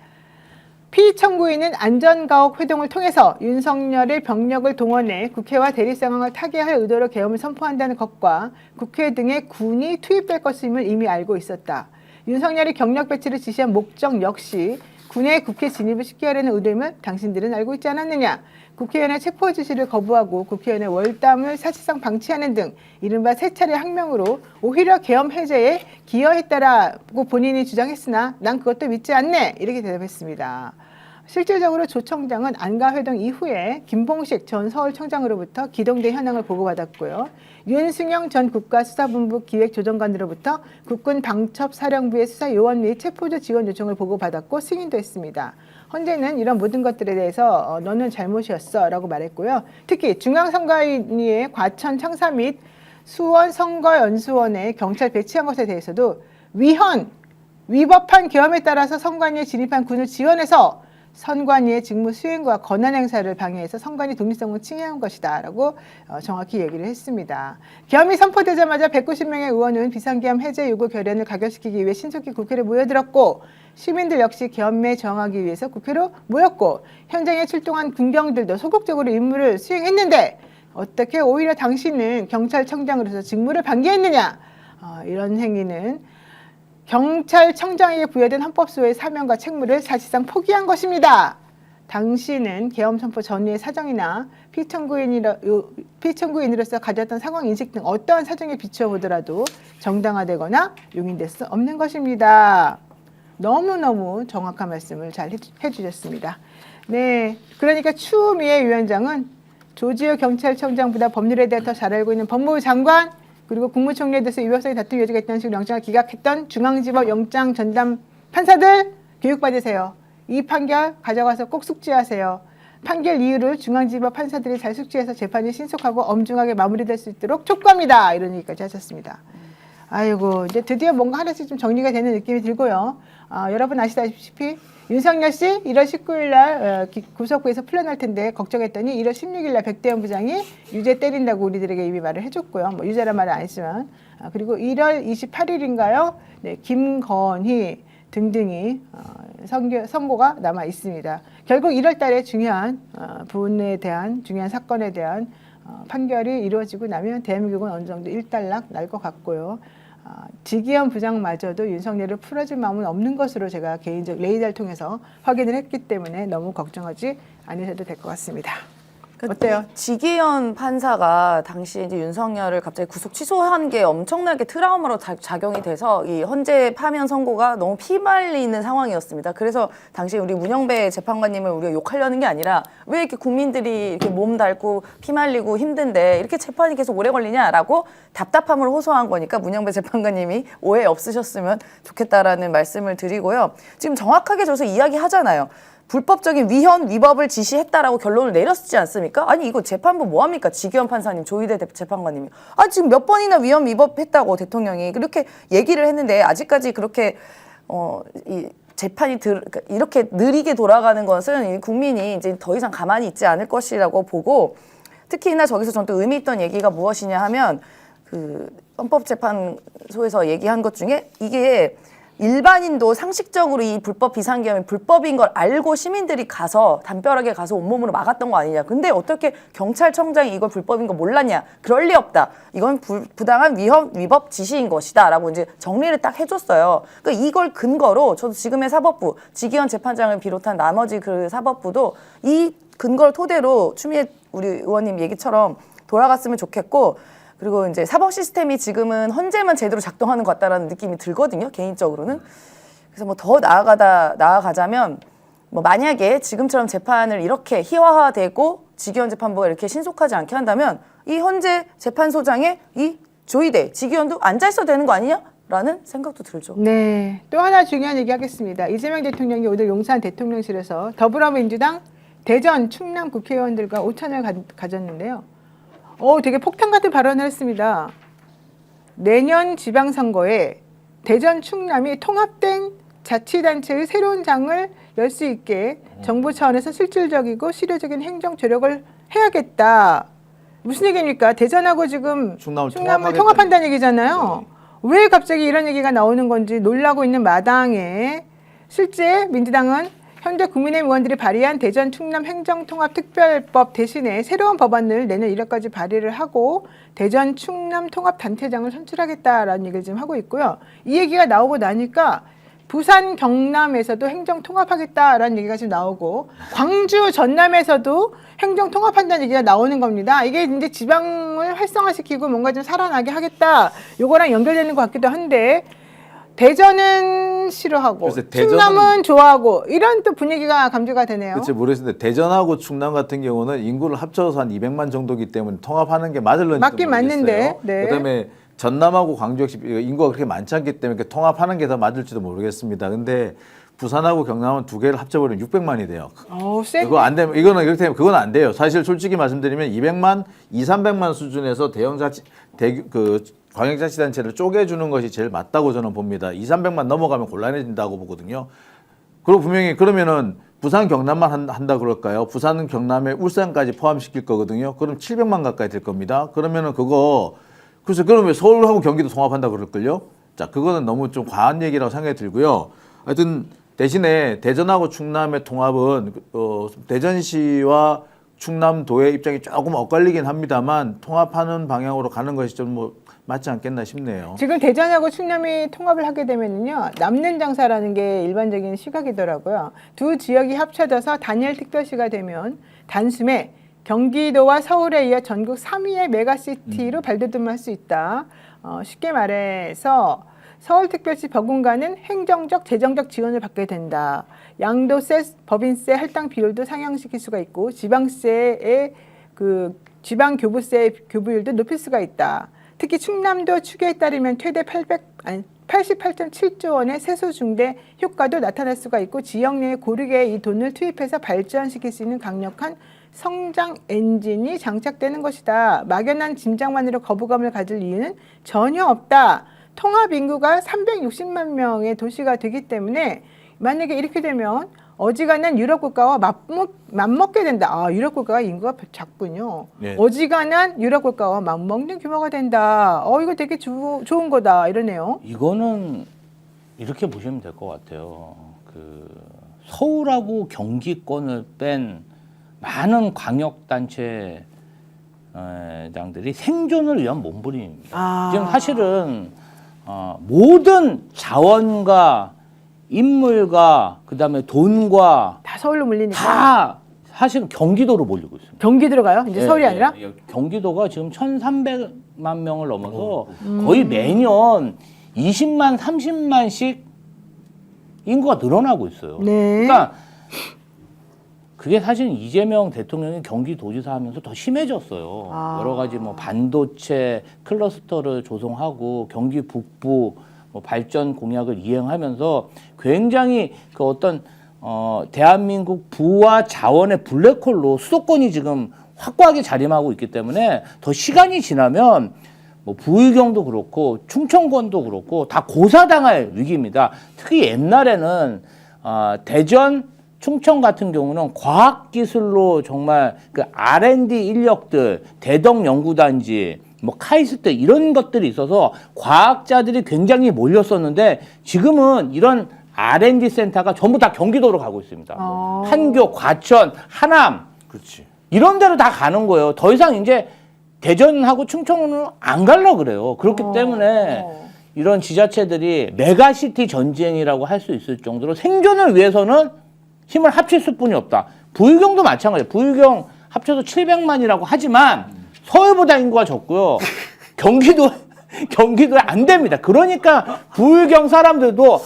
피청구인은 안전가옥 회동을 통해서 윤석열의 병력을 동원해 국회와 대립 상황을 타개할 의도로 계엄을 선포한다는 것과 국회 등에 군이 투입될 것임을 이미 알고 있었다. 윤석열이 경력 배치를 지시한 목적 역시 군의 국회 진입을 쉽게 하려는 의도임을 당신들은 알고 있지 않았느냐. 국회의원의 체포 지시를 거부하고 국회의원의 월담을 사실상 방치하는 등 이른바 세 차례 항명으로 오히려 계엄 해제에 기여했다라고 본인이 주장했으나 난 그것도 믿지 않네 이렇게 대답했습니다. 실질적으로 조 청장은 안가회동 이후에 김봉식 전 서울청장으로부터 기동대 현황을 보고받았고요. 윤승영 전 국가수사본부 기획조정관으로부터 국군 방첩사령부의 수사 요원 및 체포조 지원 요청을 보고받았고 승인도 했습니다. 헌재는 이런 모든 것들에 대해서 너는 잘못이었어 라고 말했고요. 특히 중앙선관위의 과천 청사 및 수원 선거연수원에 경찰 배치한 것에 대해서도 위헌, 위법한 계엄에 따라서 선관위에 진입한 군을 지원해서 선관위의 직무 수행과 권한 행사를 방해해서 선관위 독립성을 침해한 것이다 라고 정확히 얘기를 했습니다. 계엄이 선포되자마자 190명의 의원은 비상계엄 해제 요구 결연을 가결시키기 위해 신속히 국회로 모여들었고 시민들 역시 계엄에 저항하기 위해서 국회로 모였고 현장에 출동한 군병들도 소극적으로 임무를 수행했는데 어떻게 오히려 당신은 경찰청장으로서 직무를 방기했느냐. 이런 행위는 경찰청장에게 부여된 헌법소의 사명과 책무를 사실상 포기한 것입니다. 당신은 계엄 선포 전후의 사정이나 피청구인으로서 가졌던 상황 인식 등 어떠한 사정에 비추어 보더라도 정당화되거나 용인될 수 없는 것입니다. 너무너무 정확한 말씀을 잘 해주셨습니다. 네, 그러니까 추미애 위원장은 조지호 경찰청장보다 법률에 대해 더 잘 알고 있는 법무부 장관 그리고 국무총리에 대해서 위법성이 다툼 여지가 있다는 식으로 영장을 기각했던 중앙지법 영장 전담 판사들 교육받으세요. 이 판결 가져가서 꼭 숙지하세요. 판결 이유를 중앙지법 판사들이 잘 숙지해서 재판이 신속하고 엄중하게 마무리될 수 있도록 촉구합니다. 이런 얘기까지 하셨습니다. 아이고 이제 드디어 뭔가 하나씩 좀 정리가 되는 느낌이 들고요. 여러분 아시다시피 윤석열 씨 1월 19일 날 구속구에서 풀려날 텐데 걱정했더니 1월 16일 날 백대현 부장이 유죄 때린다고 우리들에게 이미 말을 해줬고요. 뭐 유죄란 말은 안 했지만 그리고 1월 28일인가요? 네, 김건희 등등이 선고가 남아 있습니다. 결국 1월 달에 중요한 부분에 대한 중요한 사건에 대한 판결이 이루어지고 나면 대한민국은 어느 정도 일단락 날 것 같고요. 지기현 부장마저도 윤석열을 풀어줄 마음은 없는 것으로 제가 개인적 레이더를 통해서 확인을 했기 때문에 너무 걱정하지 않으셔도 될 것 같습니다. 어때요? 지기현 판사가 당시 이제 윤석열을 갑자기 구속 취소한 게 엄청나게 트라우마로 작용이 돼서 이 헌재 파면 선고가 너무 피말리는 상황이었습니다. 그래서 당시 우리 문영배 재판관님을 우리가 욕하려는 게 아니라 왜 이렇게 국민들이 이렇게 몸 닳고 피말리고 힘든데 이렇게 재판이 계속 오래 걸리냐라고 답답함을 호소한 거니까 문영배 재판관님이 오해 없으셨으면 좋겠다라는 말씀을 드리고요. 지금 정확하게 저서 이야기하잖아요. 불법적인 위헌, 위법을 지시했다라고 결론을 내렸지 않습니까? 아니 이거 재판부 뭐합니까? 지기현 판사님, 조희대 재판관님이. 지금 몇 번이나 위헌, 위법했다고 대통령이 그렇게 얘기를 했는데 아직까지 그렇게 이 재판이 그러니까 이렇게 느리게 돌아가는 것은 국민이 이제 더 이상 가만히 있지 않을 것이라고 보고 특히나 저기서 전 또 의미 있던 얘기가 무엇이냐 하면 그 헌법재판소에서 얘기한 것 중에 이게 일반인도 상식적으로 이 불법 비상계엄이 불법인 걸 알고 시민들이 가서 담벼락에 가서 온몸으로 막았던 거 아니냐. 근데 어떻게 경찰청장이 이걸 불법인 거 몰랐냐. 그럴 리 없다. 이건 부당한 위헌, 위법 지시인 것이다. 라고 이제 정리를 딱 해줬어요. 그러니까 이걸 근거로 저도 지금의 사법부, 지기현 재판장을 비롯한 나머지 그 사법부도 이 근거를 토대로 추미애 우리 의원님 얘기처럼 돌아갔으면 좋겠고 그리고 이제 사법 시스템이 지금은 헌재만 제대로 작동하는 것 같다라는 느낌이 들거든요, 개인적으로는. 그래서 뭐 더 나아가자면 뭐 만약에 지금처럼 재판을 이렇게 희화화되고 지기현 재판부가 이렇게 신속하지 않게 한다면 이 헌재 재판소장에 이 조희대, 지기현도 앉아 있어도 되는 거 아니냐라는 생각도 들죠. 네, 또 하나 중요한 얘기 하겠습니다. 이재명 대통령이 오늘 용산 대통령실에서 더불어민주당 대전, 충남 국회의원들과 오찬을 가졌는데요. 되게 폭탄 같은 발언을 했습니다. 내년 지방선거에 대전, 충남이 통합된 자치단체의 새로운 장을 열 수 있게 정부 차원에서 실질적이고 실효적인 행정 조력을 해야겠다. 무슨 얘기입니까? 대전하고 지금 충남을 통합한다는 얘기잖아요. 왜 갑자기 이런 얘기가 나오는 건지 놀라고 있는 마당에 실제 민주당은 현재 국민의힘 의원들이 발의한 대전 충남 행정통합특별법 대신에 새로운 법안을 내년 1월까지 발의를 하고 대전 충남 통합단체장을 선출하겠다라는 얘기를 지금 하고 있고요. 이 얘기가 나오고 나니까 부산 경남에서도 행정통합하겠다라는 얘기가 지금 나오고 광주 전남에서도 행정통합한다는 얘기가 나오는 겁니다. 이게 이제 지방을 활성화시키고 뭔가 좀 살아나게 하겠다. 요거랑 연결되는 것 같기도 한데 대전은 싫어하고 충남은 좋아하고 이런 또 분위기가 감지가 되네요. 그렇지 모르겠는데 대전하고 충남 같은 경우는 인구를 합쳐서 한 200만 정도이기 때문에 통합하는 게 맞을런지 맞긴 맞는데. 네. 그다음에 전남하고 광주 역시 인구가 그렇게 많지 않기 때문에 통합하는 게 더 맞을지도 모르겠습니다. 근데 부산하고 경남은 두 개를 합쳐버리면 600만이 돼요. 그거 안 되면 이거는 이렇게 되면 그건 안 돼요. 사실 솔직히 말씀드리면 200만, 300만 수준에서 광역자치단체를 쪼개주는 것이 제일 맞다고 저는 봅니다. 300만 넘어가면 곤란해진다고 보거든요. 그리고 분명히 그러면은 부산 경남만 한다 그럴까요? 부산 경남에 울산까지 포함시킬 거거든요. 그럼 700만 가까이 될 겁니다. 그러면은 그래서 그러면 서울하고 경기도 통합한다 그럴걸요? 자, 그거는 너무 좀 과한 얘기라고 생각이 들고요. 하여튼 대신에 대전하고 충남의 통합은 대전시와 충남도의 입장이 조금 엇갈리긴 합니다만 통합하는 방향으로 가는 것이 좀 맞지 않겠나 싶네요. 지금 대전하고 충남이 통합을 하게 되면요 남는 장사라는 게 일반적인 시각이더라고요. 두 지역이 합쳐져서 단일 특별시가 되면 단숨에 경기도와 서울에 이어 전국 3위의 메가시티로 발돋움할 수 있다. 쉽게 말해서 서울특별시 버금가는 행정적, 재정적 지원을 받게 된다. 양도세, 법인세 할당 비율도 상향시킬 수가 있고 지방세의 지방교부세 교부율도 높일 수가 있다. 특히 충남도 추계에 따르면 최대 88.7조 원의 세수 중대 효과도 나타날 수가 있고 지역 내에 고르게 이 돈을 투입해서 발전시킬 수 있는 강력한 성장 엔진이 장착되는 것이다. 막연한 짐작만으로 거부감을 가질 이유는 전혀 없다. 통합 인구가 360만 명의 도시가 되기 때문에 만약에 이렇게 되면 어지간한 유럽 국가와 맞먹게 된다. 아, 유럽 국가가 인구가 작군요. 네. 어지간한 유럽 국가와 맞먹는 규모가 된다. 이거 되게 좋은 거다. 이러네요. 이거는 이렇게 보시면 될 것 같아요. 그 서울하고 경기권을 뺀 많은 광역단체장들이 생존을 위한 몸부림입니다. 지금 사실은 모든 자원과 인물과 그다음에 돈과 다 서울로 몰리니까. 다 사실은 경기도로 몰리고 있습니다. 경기 들어가요? 이제 서울이 아니라? 경기도가 지금 1,300만 명을 넘어서 거의 매년 20만, 30만씩 인구가 늘어나고 있어요. 네. 그러니까 그게 사실 이재명 대통령이 경기도지사 하면서 더 심해졌어요. 여러 가지 뭐 반도체 클러스터를 조성하고 경기 북부 뭐 발전 공약을 이행하면서 굉장히 그 어떤 대한민국 부와 자원의 블랙홀로 수도권이 지금 확고하게 자림하고 있기 때문에 더 시간이 지나면 뭐 부의경도 그렇고 충청권도 그렇고 다 고사당할 위기입니다. 특히 옛날에는 대전, 충청 같은 경우는 과학기술로 정말 그 R&D 인력들, 대덕연구단지, 뭐 카이스트 이런 것들이 있어서 과학자들이 굉장히 몰렸었는데 지금은 이런 R&D 센터가 전부 다 경기도로 가고 있습니다. 판교, 과천, 하남 그렇지. 이런 데로 다 가는 거예요. 더 이상 이제 대전하고 충청은 안 가려고 그래요. 그렇기 때문에 이런 지자체들이 메가시티 전쟁이라고 할 수 있을 정도로 생존을 위해서는 힘을 합칠 수뿐이 없다. 부의경도 마찬가지예요. 부의경 합쳐서 700만이라고 하지만 서울보다 인구가 적고요. 경기도에 안 됩니다. 그러니까 부의경 사람들도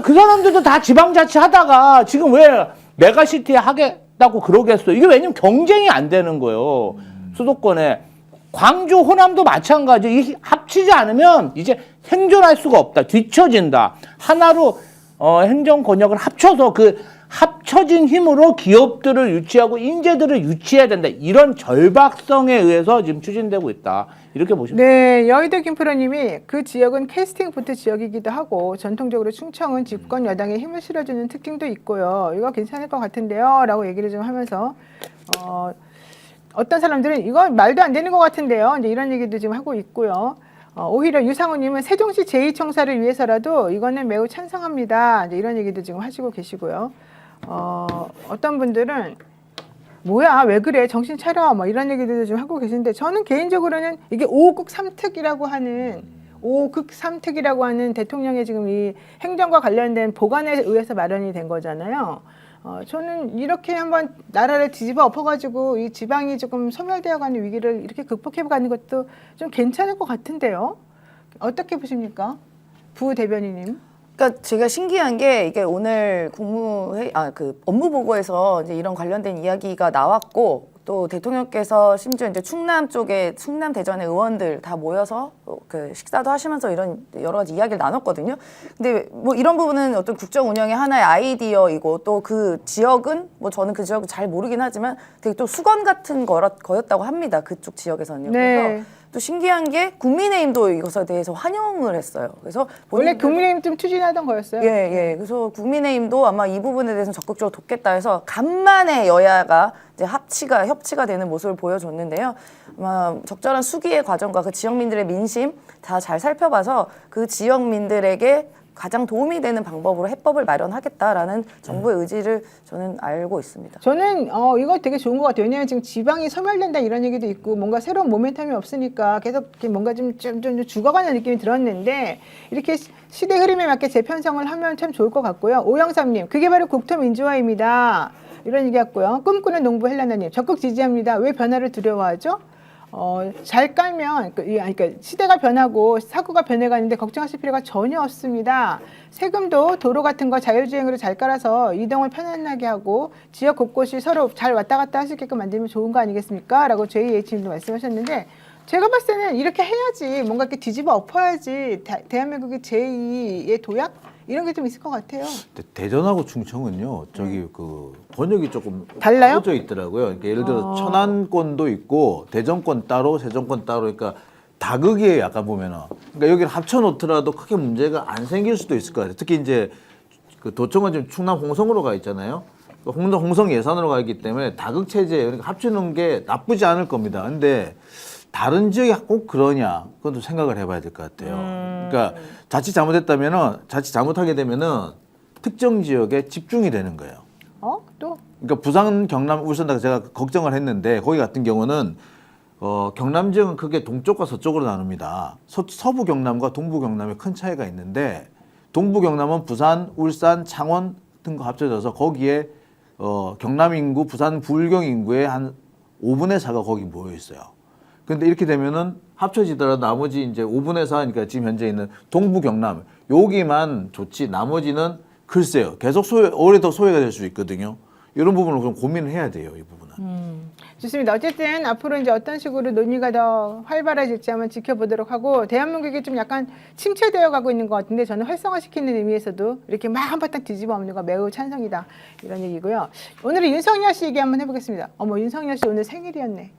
그 사람들도 다 지방자치 하다가 지금 왜 메가시티 하겠다고 그러겠어요. 이게 왜냐면 경쟁이 안 되는 거예요. 수도권에. 광주, 호남도 마찬가지. 이 합치지 않으면 이제 생존할 수가 없다. 뒤처진다. 하나로 행정 권역을 합쳐서 그 합쳐진 힘으로 기업들을 유치하고 인재들을 유치해야 된다. 이런 절박성에 의해서 지금 추진되고 있다. 이렇게 보시면 네, 여의도 김프로님이 그 지역은 캐스팅 보트 지역이기도 하고 전통적으로 충청은 집권 여당에 힘을 실어주는 특징도 있고요. 이거 괜찮을 것 같은데요. 라고 얘기를 좀 하면서 어떤 사람들은 이건 말도 안 되는 것 같은데요. 이제 이런 얘기도 지금 하고 있고요. 오히려 유상우님은 세종시 제2청사를 위해서라도 이거는 매우 찬성합니다. 이제 이런 얘기도 지금 하시고 계시고요. 어떤 분들은 뭐야 왜 그래 정신 차려 뭐 이런 얘기들도 좀 하고 계신데 저는 개인적으로는 이게 5극 3특이라고 하는 대통령의 지금 이 행정과 관련된 보관에 의해서 마련이 된 거잖아요. 저는 이렇게 한번 나라를 뒤집어 엎어가지고 이 지방이 조금 소멸되어가는 위기를 이렇게 극복해가는 것도 좀 괜찮을 것 같은데요. 어떻게 보십니까? 부 대변인님. 그러니까 제가 신기한 게 이게 오늘 국무회의 그 업무 보고에서 이제 이런 관련된 이야기가 나왔고 또 대통령께서 심지어 이제 충남 쪽에 충남 대전의 의원들 다 모여서 그 식사도 하시면서 이런 여러 가지 이야기를 나눴거든요. 근데 뭐 이런 부분은 어떤 국정 운영의 하나의 아이디어이고 또 그 지역은 뭐 저는 그 지역을 잘 모르긴 하지만 되게 또 수건 같은 거였다고 합니다. 그쪽 지역에서는요. 네. 그래서 또 신기한 게 국민의힘도 이것에 대해서 환영을 했어요. 그래서 원래 국민의힘 좀 추진하던 거였어요. 예. 그래서 국민의힘도 아마 이 부분에 대해서 적극적으로 돕겠다 해서 간만에 여야가 이제 협치가 되는 모습을 보여줬는데요. 아마 적절한 수기의 과정과 그 지역민들의 민심 다 잘 살펴봐서 그 지역민들에게 가장 도움이 되는 방법으로 해법을 마련하겠다라는 정부의 의지를 저는 알고 있습니다. 저는 이거 되게 좋은 것 같아요. 왜냐하면 지금 지방이 소멸된다 이런 얘기도 있고 뭔가 새로운 모멘텀이 없으니까 계속 이렇게 뭔가 좀 죽어가는 느낌이 들었는데 이렇게 시대 흐름에 맞게 재편성을 하면 참 좋을 것 같고요. 오영삼님, 그게 바로 국토민주화입니다. 이런 얘기 했고요. 꿈꾸는 농부 헬라나님, 적극 지지합니다. 왜 변화를 두려워하죠? 잘 깔면 그러니까 시대가 변하고 사고가 변해가는데 걱정하실 필요가 전혀 없습니다. 세금도 도로 같은 거 자율주행으로 잘 깔아서 이동을 편안하게 하고 지역 곳곳이 서로 잘 왔다 갔다 하시게끔 만들면 좋은 거 아니겠습니까? 라고 JH님도 말씀하셨는데 제가 봤을 때는 이렇게 해야지 뭔가 이렇게 뒤집어 엎어야지 대한민국의 제2의 도약 이런 게 좀 있을 것 같아요. 대전하고 충청은요, 저기 그 번역이 조금 달라요? 떨어져 있더라고요. 그러니까 예를 들어 천안권도 있고 대전권 따로, 세전권 따로, 그러니까 다극이에요. 약간 보면은. 그러니까 여기를 합쳐 놓더라도 크게 문제가 안 생길 수도 있을 것 같아요. 특히 이제 그 도청은 지금 충남 홍성으로 가 있잖아요. 홍성 예산으로 가 있기 때문에 다극 체제, 그러니까 합치는 게 나쁘지 않을 겁니다. 근데 다른 지역이 꼭 그러냐? 그건 좀 생각을 해봐야 될 것 같아요. 그러니까 자칫 잘못하게 되면은 특정 지역에 집중이 되는 거예요. 또? 그러니까 부산, 경남, 울산 다 제가 걱정을 했는데 거기 같은 경우는 경남 지역은 크게 동쪽과 서쪽으로 나눕니다. 서부 경남과 동부 경남에 큰 차이가 있는데 동부 경남은 부산, 울산, 창원 같은 거 합쳐져서 거기에 경남 인구, 부산 불경 인구의 한 5분의 4가 거기 모여 있어요. 근데 이렇게 되면은 합쳐지더라도 나머지 이제 5분의 4, 그러니까 지금 현재 있는 동부 경남 여기만 좋지 나머지는 글쎄요. 계속 오래 더 소외가 될 수 있거든요. 이런 부분을 좀 고민을 해야 돼요, 이 부분은. 좋습니다. 어쨌든 앞으로 이제 어떤 식으로 논의가 더 활발해질지 한번 지켜보도록 하고 대한민국이 좀 약간 침체되어 가고 있는 것 같은데 저는 활성화시키는 의미에서도 이렇게 막 한바탕 뒤집어 엎는 거 매우 찬성이다 이런 얘기고요. 오늘은 윤석열 씨 얘기 한번 해보겠습니다. 어머 윤석열 씨 오늘 생일이었네.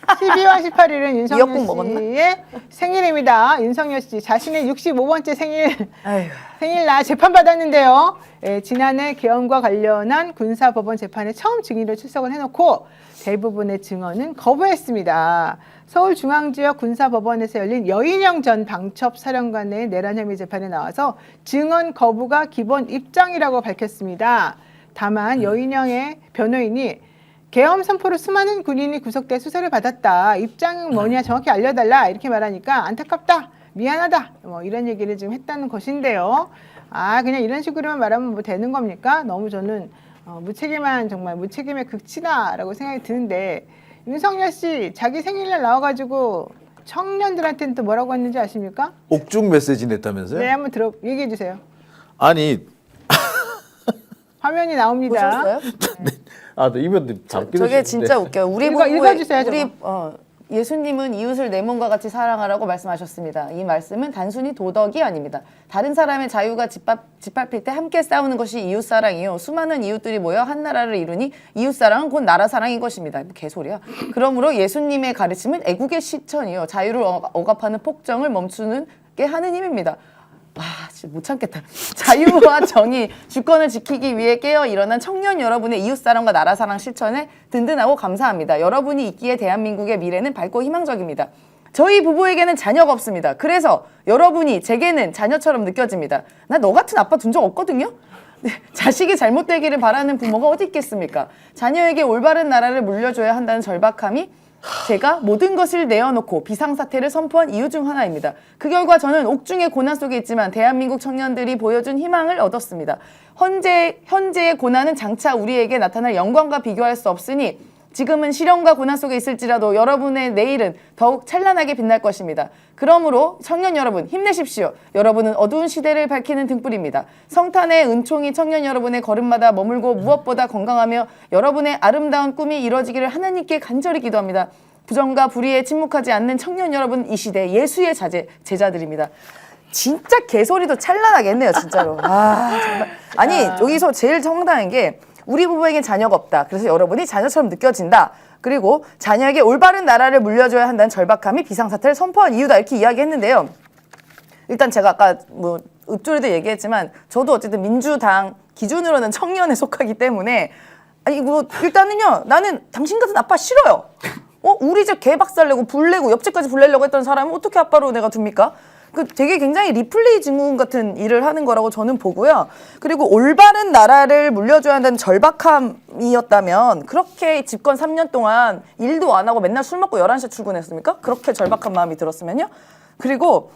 12월 18일은 윤석열 미역국 먹었나? 씨의 생일입니다. 윤석열 씨 자신의 65번째 아이고. 생일날 재판받았는데요. 지난해 계엄과 관련한 군사법원 재판에 처음 증인으로 출석을 해놓고 대부분의 증언은 거부했습니다. 서울중앙지역 군사법원에서 열린 여인영 전 방첩사령관의 내란 혐의 재판에 나와서 증언 거부가 기본 입장이라고 밝혔습니다. 다만 여인영의 변호인이 계엄 선포로 수많은 군인이 구속돼 수사를 받았다. 입장은 뭐냐 정확히 알려달라 이렇게 말하니까 안타깝다. 미안하다. 뭐 이런 얘기를 지금 했다는 것인데요. 그냥 이런 식으로만 말하면 뭐 되는 겁니까? 너무 저는 무책임한 정말 무책임의 극치다라고 생각이 드는데 윤석열 씨 자기 생일날 나와가지고 청년들한테는 또 뭐라고 했는지 아십니까? 옥중 메시지 냈다면서요? 네, 한번 얘기해 주세요. 아니, 화면이 나옵니다. 보셨어요? 네, 이분 잡기도 저게 싫은데. 진짜 웃겨요. 우리 읽어주세요, 우리 예수님은 이웃을 내 몸과 같이 사랑하라고 말씀하셨습니다. 이 말씀은 단순히 도덕이 아닙니다. 다른 사람의 자유가 짓밟힐 때 함께 싸우는 것이 이웃사랑이요. 수많은 이웃들이 모여 한 나라를 이루니 이웃사랑은 곧 나라사랑인 것입니다. 개소리야. 그러므로 예수님의 가르침은 애국의 실천이요. 자유를 억압하는 폭정을 멈추는 게 하는 힘입니다. 진짜 못 참겠다. 자유와 정의, 주권을 지키기 위해 깨어 일어난 청년 여러분의 이웃사랑과 나라사랑 실천에 든든하고 감사합니다. 여러분이 있기에 대한민국의 미래는 밝고 희망적입니다. 저희 부부에게는 자녀가 없습니다. 그래서 여러분이 제게는 자녀처럼 느껴집니다. 나 너 같은 아빠 둔 적 없거든요? 자식이 잘못되기를 바라는 부모가 어디 있겠습니까? 자녀에게 올바른 나라를 물려줘야 한다는 절박함이 제가 모든 것을 내어놓고 비상사태를 선포한 이유 중 하나입니다. 그 결과 저는 옥중의 고난 속에 있지만 대한민국 청년들이 보여준 희망을 얻었습니다. 현재의 고난은 장차 우리에게 나타날 영광과 비교할 수 없으니 지금은 시련과 고난 속에 있을지라도 여러분의 내일은 더욱 찬란하게 빛날 것입니다. 그러므로 청년 여러분 힘내십시오. 여러분은 어두운 시대를 밝히는 등불입니다. 성탄의 은총이 청년 여러분의 걸음마다 머물고 무엇보다 건강하며 여러분의 아름다운 꿈이 이루어지기를 하나님께 간절히 기도합니다. 부정과 불의에 침묵하지 않는 청년 여러분, 이 시대 예수의 제자들입니다. 진짜 개소리도 찬란하게 했네요, 진짜로. 정말. 아니, 여기서 제일 황당한 게 우리 부부에겐 자녀가 없다. 그래서 여러분이 자녀처럼 느껴진다. 그리고 자녀에게 올바른 나라를 물려줘야 한다는 절박함이 비상사태를 선포한 이유다. 이렇게 이야기했는데요. 일단 제가 아까 뭐 읍조리도 얘기했지만 저도 어쨌든 민주당 기준으로는 청년에 속하기 때문에 일단은요. 나는 당신 같은 아빠 싫어요. 우리 집 개 박살내고 불내고 옆집까지 불내려고 했던 사람은 어떻게 아빠로 내가 둡니까? 되게 굉장히 리플레이 증후군 같은 일을 하는 거라고 저는 보고요. 그리고 올바른 나라를 물려줘야 한다는 절박함이었다면 그렇게 집권 3년 동안 일도 안 하고 맨날 술 먹고 11시에 출근했습니까? 그렇게 절박한 마음이 들었으면요. 그리고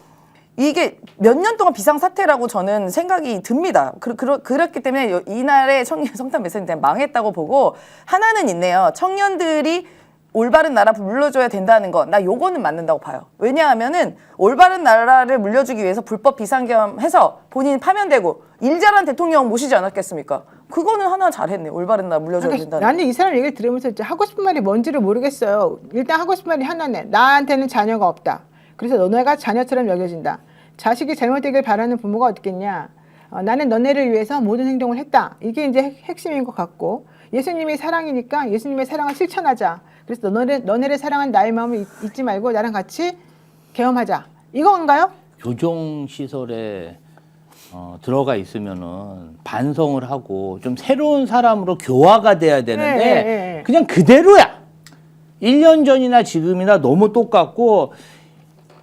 이게 몇 년 동안 비상사태라고 저는 생각이 듭니다. 그렇기 때문에 이날의 청년 성탄 메시지는 망했다고 보고 하나는 있네요. 청년들이 올바른 나라 물려줘야 된다는 거, 나 요거는 맞는다고 봐요. 왜냐하면은 올바른 나라를 물려주기 위해서 불법 비상계엄해서 본인이 파면되고 일 잘한 대통령 모시지 않았겠습니까? 그거는 하나 잘했네. 올바른 날 물려줘야 그러니까 된다는. 나는 이 사람 얘기를 들으면서 이제 하고 싶은 말이 뭔지를 모르겠어요. 일단 하고 싶은 말이 하나네. 나한테는 자녀가 없다. 그래서 너네가 자녀처럼 여겨진다. 자식이 잘못되길 바라는 부모가 어떻겠냐. 나는 너네를 위해서 모든 행동을 했다. 이게 이제 핵심인 것 같고, 예수님이 사랑이니까 예수님의 사랑을 실천하자. 그래서 너네를 사랑한 나의 마음을 잊지 말고 나랑 같이 계엄하자. 이건가요? 교정시설에 들어가 있으면은 반성을 하고 좀 새로운 사람으로 교화가 돼야 되는데 네. 그냥 그대로야. 1년 전이나 지금이나 너무 똑같고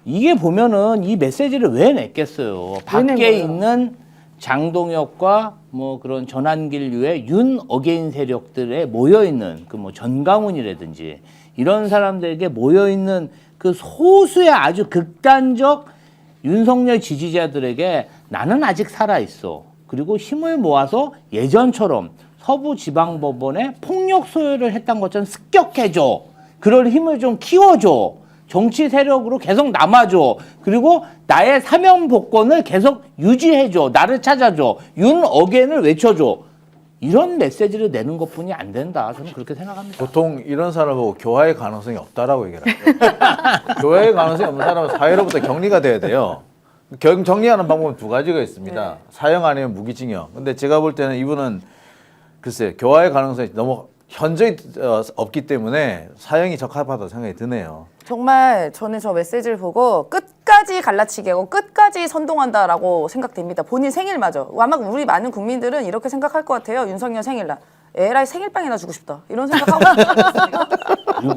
이게 보면은 이 메시지를 왜 냈겠어요. 밖에 거예요? 있는 장동혁과 뭐 그런 전환길류의 윤 어게인 세력들에 모여있는 그 뭐 전강훈이라든지 이런 사람들에게 모여있는 그 소수의 아주 극단적 윤석열 지지자들에게 나는 아직 살아있어. 그리고 힘을 모아서 예전처럼 서부지방법원에 폭력 소요를 했던 것처럼 습격해줘. 그럴 힘을 좀 키워줘. 정치 세력으로 계속 남아줘. 그리고 나의 사면 복권을 계속 유지해줘. 나를 찾아줘. 윤 어게인을 외쳐줘. 이런 메시지를 내는 것뿐이 안 된다. 저는 그렇게 생각합니다. 보통 이런 사람을 보고 교화의 가능성이 없다라고 얘기를 하죠. 교화의 가능성이 없는 사람은 사회로부터 격리가 돼야 돼요. 정리하는 방법은 두 가지가 있습니다. 사형 아니면 무기징역. 근데 제가 볼 때는 이분은 글쎄 교화의 가능성이 너무 현저히 없기 때문에 사형이 적합하다고 생각이 드네요. 정말 저는 저 메시지를 보고 끝까지 갈라치기 하고 끝까지 선동한다라고 생각됩니다. 본인 생일마저. 아마 우리 많은 국민들은 이렇게 생각할 것 같아요. 윤석열 생일날. 에라이 생일빵이나 주고 싶다. 이런 생각하고.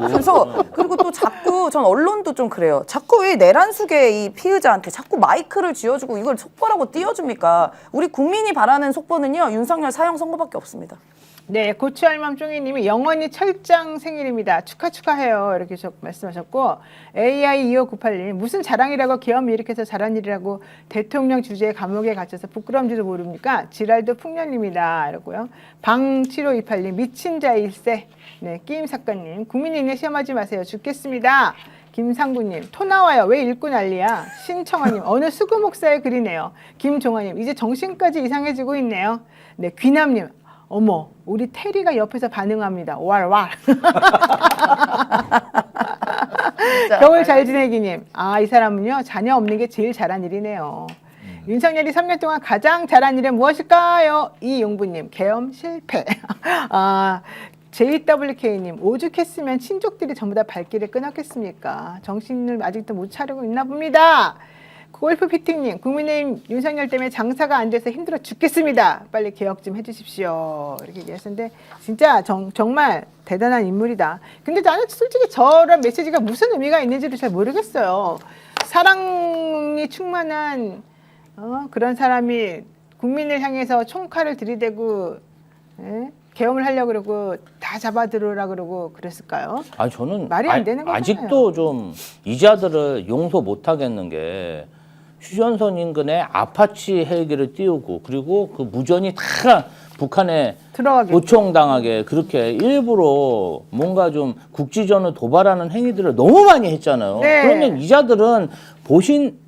그래서 그리고 또 자꾸 전 언론도 좀 그래요. 자꾸 이 내란숙의 이 피의자한테 자꾸 마이크를 쥐어주고 이걸 속보라고 띄워줍니까? 우리 국민이 바라는 속보는요. 윤석열 사형 선고밖에 없습니다. 네, 고추알맘쫑이님이 영원히 철장 생일입니다. 축하해요. 이렇게 말씀하셨고, AI2598님 무슨 자랑이라고 계엄 일으켜서 잘한 일이라고 대통령 주재에 감옥에 갇혀서 부끄러운지도 모릅니까? 지랄도 풍년입니다. 이러고요. 방7528님 미친 자일세. 네, 끼임 작가님 국민인에 시험하지 마세요. 죽겠습니다. 김상구님 토 나와요. 왜 읽고 난리야. 신청아님 어느 수구 목사의 글이네요. 김종아님 이제 정신까지 이상해지고 있네요. 네, 귀남님 어머 우리 테리가 옆에서 반응합니다. 왈왈. 겨울 잘 지내기님 이 사람은요 자녀 없는 게 제일 잘한 일이네요. 윤석열이 3년 동안 가장 잘한 일은 무엇일까요? 이용부님 계엄 실패. JWK님 오죽했으면 친족들이 전부 다 발길을 끊었겠습니까? 정신을 아직도 못 차리고 있나 봅니다. 골프 피팅님 국민의힘 윤석열 때문에 장사가 안 돼서 힘들어 죽겠습니다. 빨리 개혁 좀 해주십시오. 이렇게 얘기하셨는데 진짜 정말 대단한 인물이다. 근데 나는 솔직히 저런 메시지가 무슨 의미가 있는지도 잘 모르겠어요. 사랑이 충만한 그런 사람이 국민을 향해서 총칼을 들이대고 계엄을 하려고 그러고 다 잡아들으라 그러고 그랬을까요? 저는 말이 안 되는 거잖아요. 아직도 좀 이자들을 용서 못 하겠는 게 휴전선 인근에 아파치 헬기를 띄우고 그리고 그 무전이 다 북한에 들어가게 도청당하게 그렇게 일부러 뭔가 좀 국지전을 도발하는 행위들을 너무 많이 했잖아요. 네. 그러면 이자들은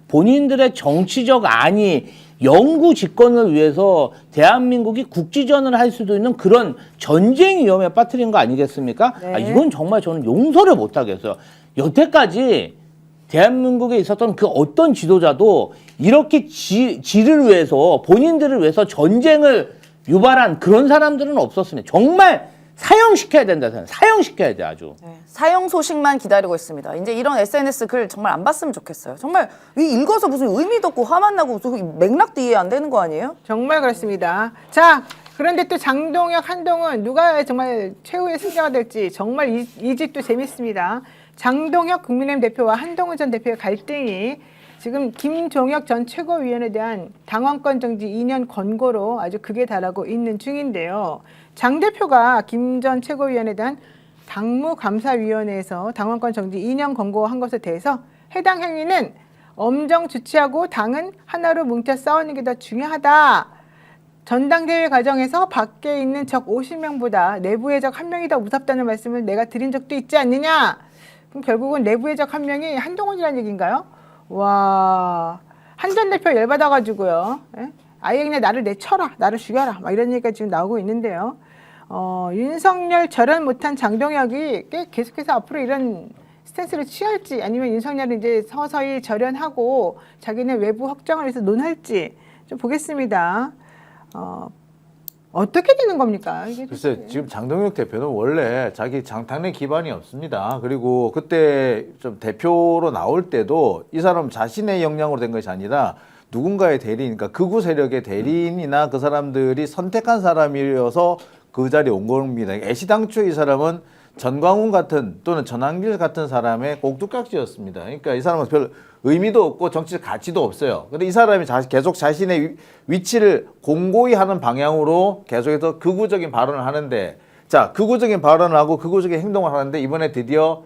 본인들의 정치적 안위 영구 집권을 위해서 대한민국이 국지전을 할 수도 있는 그런 전쟁 위험에 빠뜨린 거 아니겠습니까? 네. 이건 정말 저는 용서를 못 하겠어요. 여태까지 대한민국에 있었던 그 어떤 지도자도 이렇게 지를 위해서 본인들을 위해서 전쟁을 유발한 그런 사람들은 없었습니다. 정말 사형시켜야 된다. 사형시켜야 돼 아주. 사형 소식만 기다리고 있습니다. 이제 이런 SNS 글 정말 안 봤으면 좋겠어요. 정말 읽어서 무슨 의미도 없고 화만 나고 맥락도 이해 안 되는 거 아니에요? 정말 그렇습니다. 자, 그런데 또 장동혁, 한동훈 누가 정말 최후의 승자가 될지 정말 이 집도 재밌습니다. 장동혁 국민의힘 대표와 한동훈 전 대표의 갈등이 지금 김종혁 전 최고위원에 대한 당원권 정지 2년 권고로 아주 극에 달하고 있는 중인데요. 장 대표가 김 전 최고위원에 대한 당무감사위원회에서 당원권 정지 2년 권고한 것에 대해서 해당 행위는 엄정 주치하고 당은 하나로 뭉쳐 싸우는 게 더 중요하다. 전당대회 과정에서 밖에 있는 적 50명보다 내부의 적 1명이 더 무섭다는 말씀을 내가 드린 적도 있지 않느냐. 그럼 결국은 내부의 적 1명이 한동훈이라는 얘기인가요? 와, 한 전 대표 열받아가지고요. 아예 그냥 나를 내쳐라, 나를 죽여라, 막 이런 얘기가 지금 나오고 있는데요. 윤석열 절연 못한 장동혁이 계속해서 앞으로 이런 스탠스를 취할지, 아니면 윤석열이 이제 서서히 절연하고 자기네 외부 확장을 위해서 논할지 좀 보겠습니다. 어떻게 되는 겁니까? 이게 글쎄 지금 장동혁 대표는 원래 자기 당내 기반이 없습니다. 그리고 그때 좀 대표로 나올 때도 이 사람 자신의 역량으로 된 것이 아니라 누군가의 대리인, 그러니까 극우 세력의 대리인이나 그 사람들이 선택한 사람이어서 그 자리에 온 겁니다. 애시당초 이 사람은 전광훈 같은 또는 전한길 같은 사람의 꼭두각시였습니다. 그러니까 이 사람은 별 의미도 없고 정치적 가치도 없어요. 근데 이 사람이 계속 자신의 위치를 공고히 하는 방향으로 계속해서 극우적인 발언을 하는데, 자, 극우적인 발언을 하고 극우적인 행동을 하는데 이번에 드디어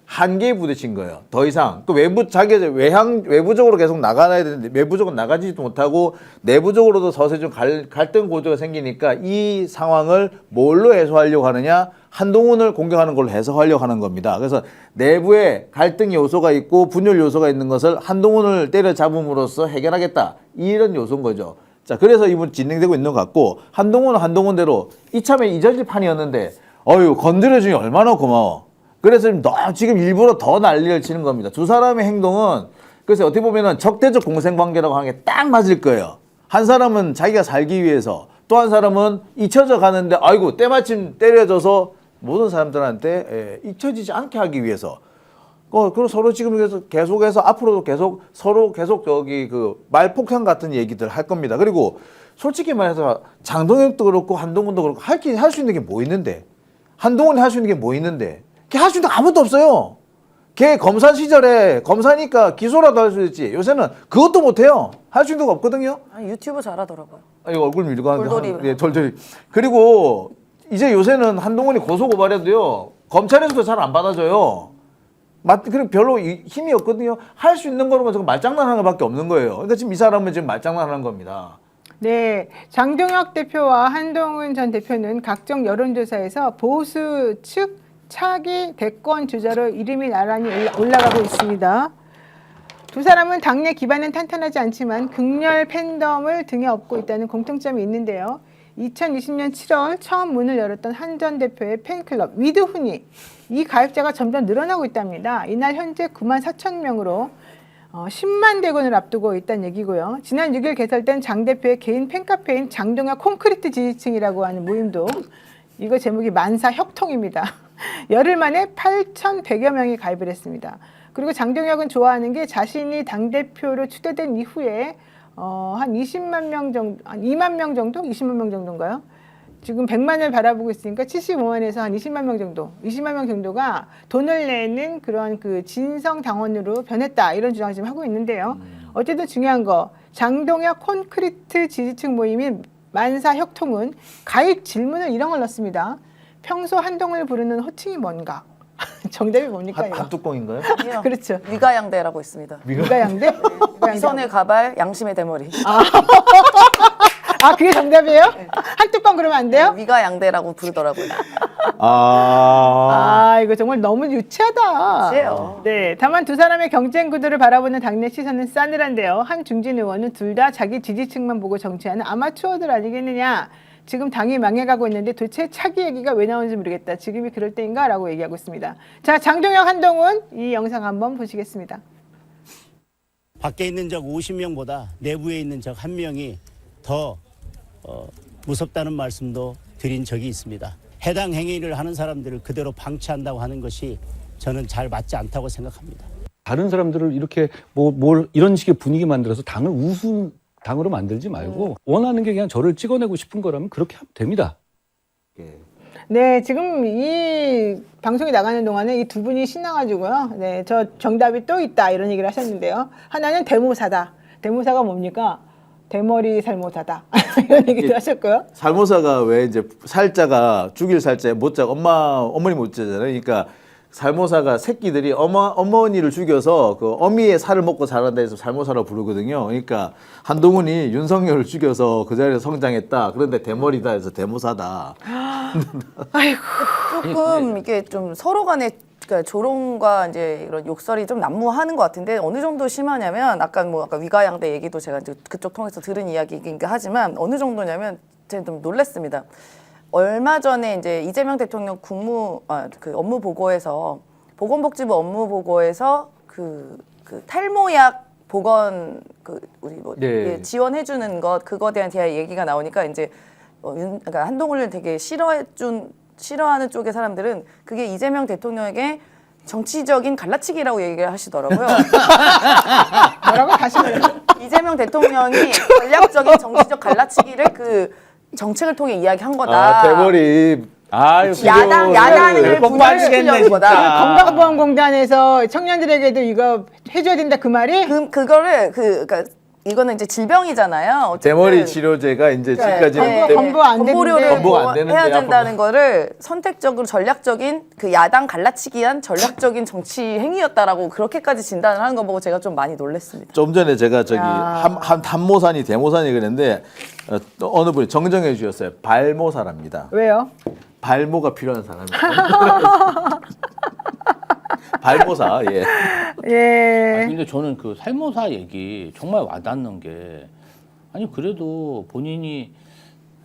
한계에 부딪힌 거예요. 더 이상 또 외부적으로 계속 나가야 되는데 외부적으로 나가지도 못하고 내부적으로도 서서히 좀 갈등 고조가 생기니까 이 상황을 뭘로 해소하려고 하느냐? 한동훈을 공격하는 걸로 해석하려고 하는 겁니다. 그래서 내부에 갈등 요소가 있고 분열 요소가 있는 것을 한동훈을 때려잡음으로써 해결하겠다, 이런 요소인 거죠. 자, 그래서 이번 진행되고 있는 것 같고, 한동훈은 한동훈대로 이참에 잊어질 판이었는데 건드려주니 얼마나 고마워. 그래서 지금 일부러 더 난리를 치는 겁니다. 두 사람의 행동은 그래서 어떻게 보면은 적대적 공생관계라고 하는 게 딱 맞을 거예요. 한 사람은 자기가 살기 위해서, 또 한 사람은 잊혀져 가는데 아이고 때마침 때려줘서 모든 사람들한테 잊혀지지 않게 하기 위해서. 그리고 서로 지금 계속해서 앞으로도 서로 계속 그 말폭탄 같은 얘기들 할 겁니다. 그리고 솔직히 말해서 장동혁도 그렇고 한동훈도 그렇고 할 수 있는 게 뭐 있는데, 한동훈이 할 수 있는 게 뭐 있는데, 걔 할 수 있는 게 아무것도 없어요. 걔 검사 시절에 검사니까 기소라도 할 수 있지. 요새는 그것도 못해요. 할 수 있는 거 없거든요. 아니, 유튜브 잘하더라고요. 이거 얼굴 밀고 하는 돌돌이. 게 돌돌이. 그리고 이제 요새는 한동훈이 고소 고발해도요, 검찰에서도 잘 안 받아줘요. 그리고 별로 힘이 없거든요. 할 수 있는 거로만 지금 말장난하는 것밖에 없는 거예요. 그러니까 지금 이 사람은 지금 말장난하는 겁니다. 네, 장동혁 대표와 한동훈 전 대표는 각종 여론조사에서 보수 측 차기 대권 주자로 이름이 나란히 올라가고 있습니다. 두 사람은 당내 기반은 탄탄하지 않지만 극렬 팬덤을 등에 업고 있다는 공통점이 있는데요. 2020년 7월 처음 문을 열었던 한 전 대표의 팬클럽 위드훈이 이 가입자가 점점 늘어나고 있답니다. 이날 현재 9만 4천 명으로 10만 대군을 앞두고 있다는 얘기고요. 지난 6일 개설된 장 대표의 개인 팬카페인 장동혁 콘크리트 지지층이라고 하는 모임도 이거 제목이 만사혁통입니다. 열흘 만에 8,100여 명이 가입을 했습니다. 그리고 장동혁은 좋아하는 게 자신이 당대표로 추대된 이후에 한 20만 명 정도, 한 2만 명 정도? 20만 명 정도인가요? 지금 100만을 바라보고 있으니까 75만에서 한 20만 명 정도, 20만 명 정도가 돈을 내는 그런 그 진성 당원으로 변했다, 이런 주장을 지금 하고 있는데요. 어쨌든 중요한 거, 장동혁 콘크리트 지지층 모임인 만사혁통은 가입 질문을 이런 걸 넣습니다. 평소 한동훈을 부르는 호칭이 뭔가? 정답이 뭡니까? 이거? 한뚜껑인가요? 아니요. 그렇죠. 위가양대라고 있습니다. 위가양대? 위선의 가발, 양심의 대머리. 그게 정답이에요? 한뚜껑 그러면 안 돼요? 위가양대라고 부르더라고요. 이거 정말 너무 유치하다. 유치해요. 네, 다만 두 사람의 경쟁 구도를 바라보는 당내 시선은 싸늘한데요. 한 중진 의원은 둘 다 자기 지지층만 보고 정치하는 아마추어들 아니겠느냐. 지금 당이 망해가고 있는데 도대체 차기 얘기가 왜 나오는지 모르겠다. 지금이 그럴 때인가? 라고 얘기하고 있습니다. 자, 장동혁, 한동훈 이 영상 한번 보시겠습니다. 밖에 있는 적 50명보다 내부에 있는 적 1명이 더 무섭다는 말씀도 드린 적이 있습니다. 해당 행위를 하는 사람들을 그대로 방치한다고 하는 것이 저는 잘 맞지 않다고 생각합니다. 다른 사람들을 이렇게 뭘 이런 식의 분위기 만들어서 당을 우스 당으로 만들지 말고 원하는 게 그냥 저를 찍어내고 싶은 거라면 그렇게 하면 됩니다. 네, 지금 이 방송이 나가는 동안에 이 두 분이 신나가지고요. 네, 저 정답이 또 있다, 이런 얘기를 하셨는데요. 하나는 대모사다. 대모사가 뭡니까? 대머리 살모사다. 이런 얘기도 하셨고요. 살모사가 왜 이제 살자가 죽일 살자에 못자가 어머니 못자잖아요. 그러니까 살모사가 새끼들이 어머니를 죽여서 그 어미의 살을 먹고 자란다 해서 살모사라고 부르거든요. 그러니까 한동훈이 윤석열을 죽여서 그 자리에서 성장했다. 그런데 대머리다 해서 대모사다. 아이고. 조금 이게 좀 서로 간에 그러니까 조롱과 이제 이런 욕설이 좀 난무하는 것 같은데 어느 정도 심하냐면 아까 위가양대 얘기도 제가 이제 그쪽 통해서 들은 이야기이긴 하지만 어느 정도냐면 제가 좀 놀랐습니다. 얼마 전에 이제 이재명 대통령 그 업무 보고에서 보건복지부 업무 보고에서 그 탈모약 보건 우리 네. 지원해주는 것 그거에 대한 얘기가 나오니까 이제 그러니까 한동훈을 되게 싫어하는 쪽의 사람들은 그게 이재명 대통령에게 정치적인 갈라치기라고 얘기를 하시더라고요. 뭐라고 다시 말해요. 이재명 대통령이 전략적인 정치적 갈라치기를 그 정책을 통해 이야기한 거다. 대머리. 아유, 야당을 꼭 빠지겠네, 분열시키려는 거다. 진짜. 건강보험공단에서 청년들에게도 이거 해줘야 된다 그 말이? 그거를 그러니까 이거는 이제 질병이잖아요. 어쨌든. 대머리 치료제가 이제 지금까지는 건보 안 되는데. 건보료를 건보가 안 되는데 해야 앞으로. 된다는 거를 선택적으로 전략적인 그 야당 갈라치기한 전략적인 정치 행위였다라고 그렇게까지 진단을 하는 거 보고 제가 좀 많이 놀랐습니다. 좀 전에 제가 저기 야. 한모산이 대모산이 그랬는데 어느 분이 정정해 주셨어요. 발모사랍니다. 왜요? 발모가 필요한 사람이. 발모사. 예. 예. 근데 저는 그 살모사 얘기 정말 와닿는 게 아니 그래도 본인이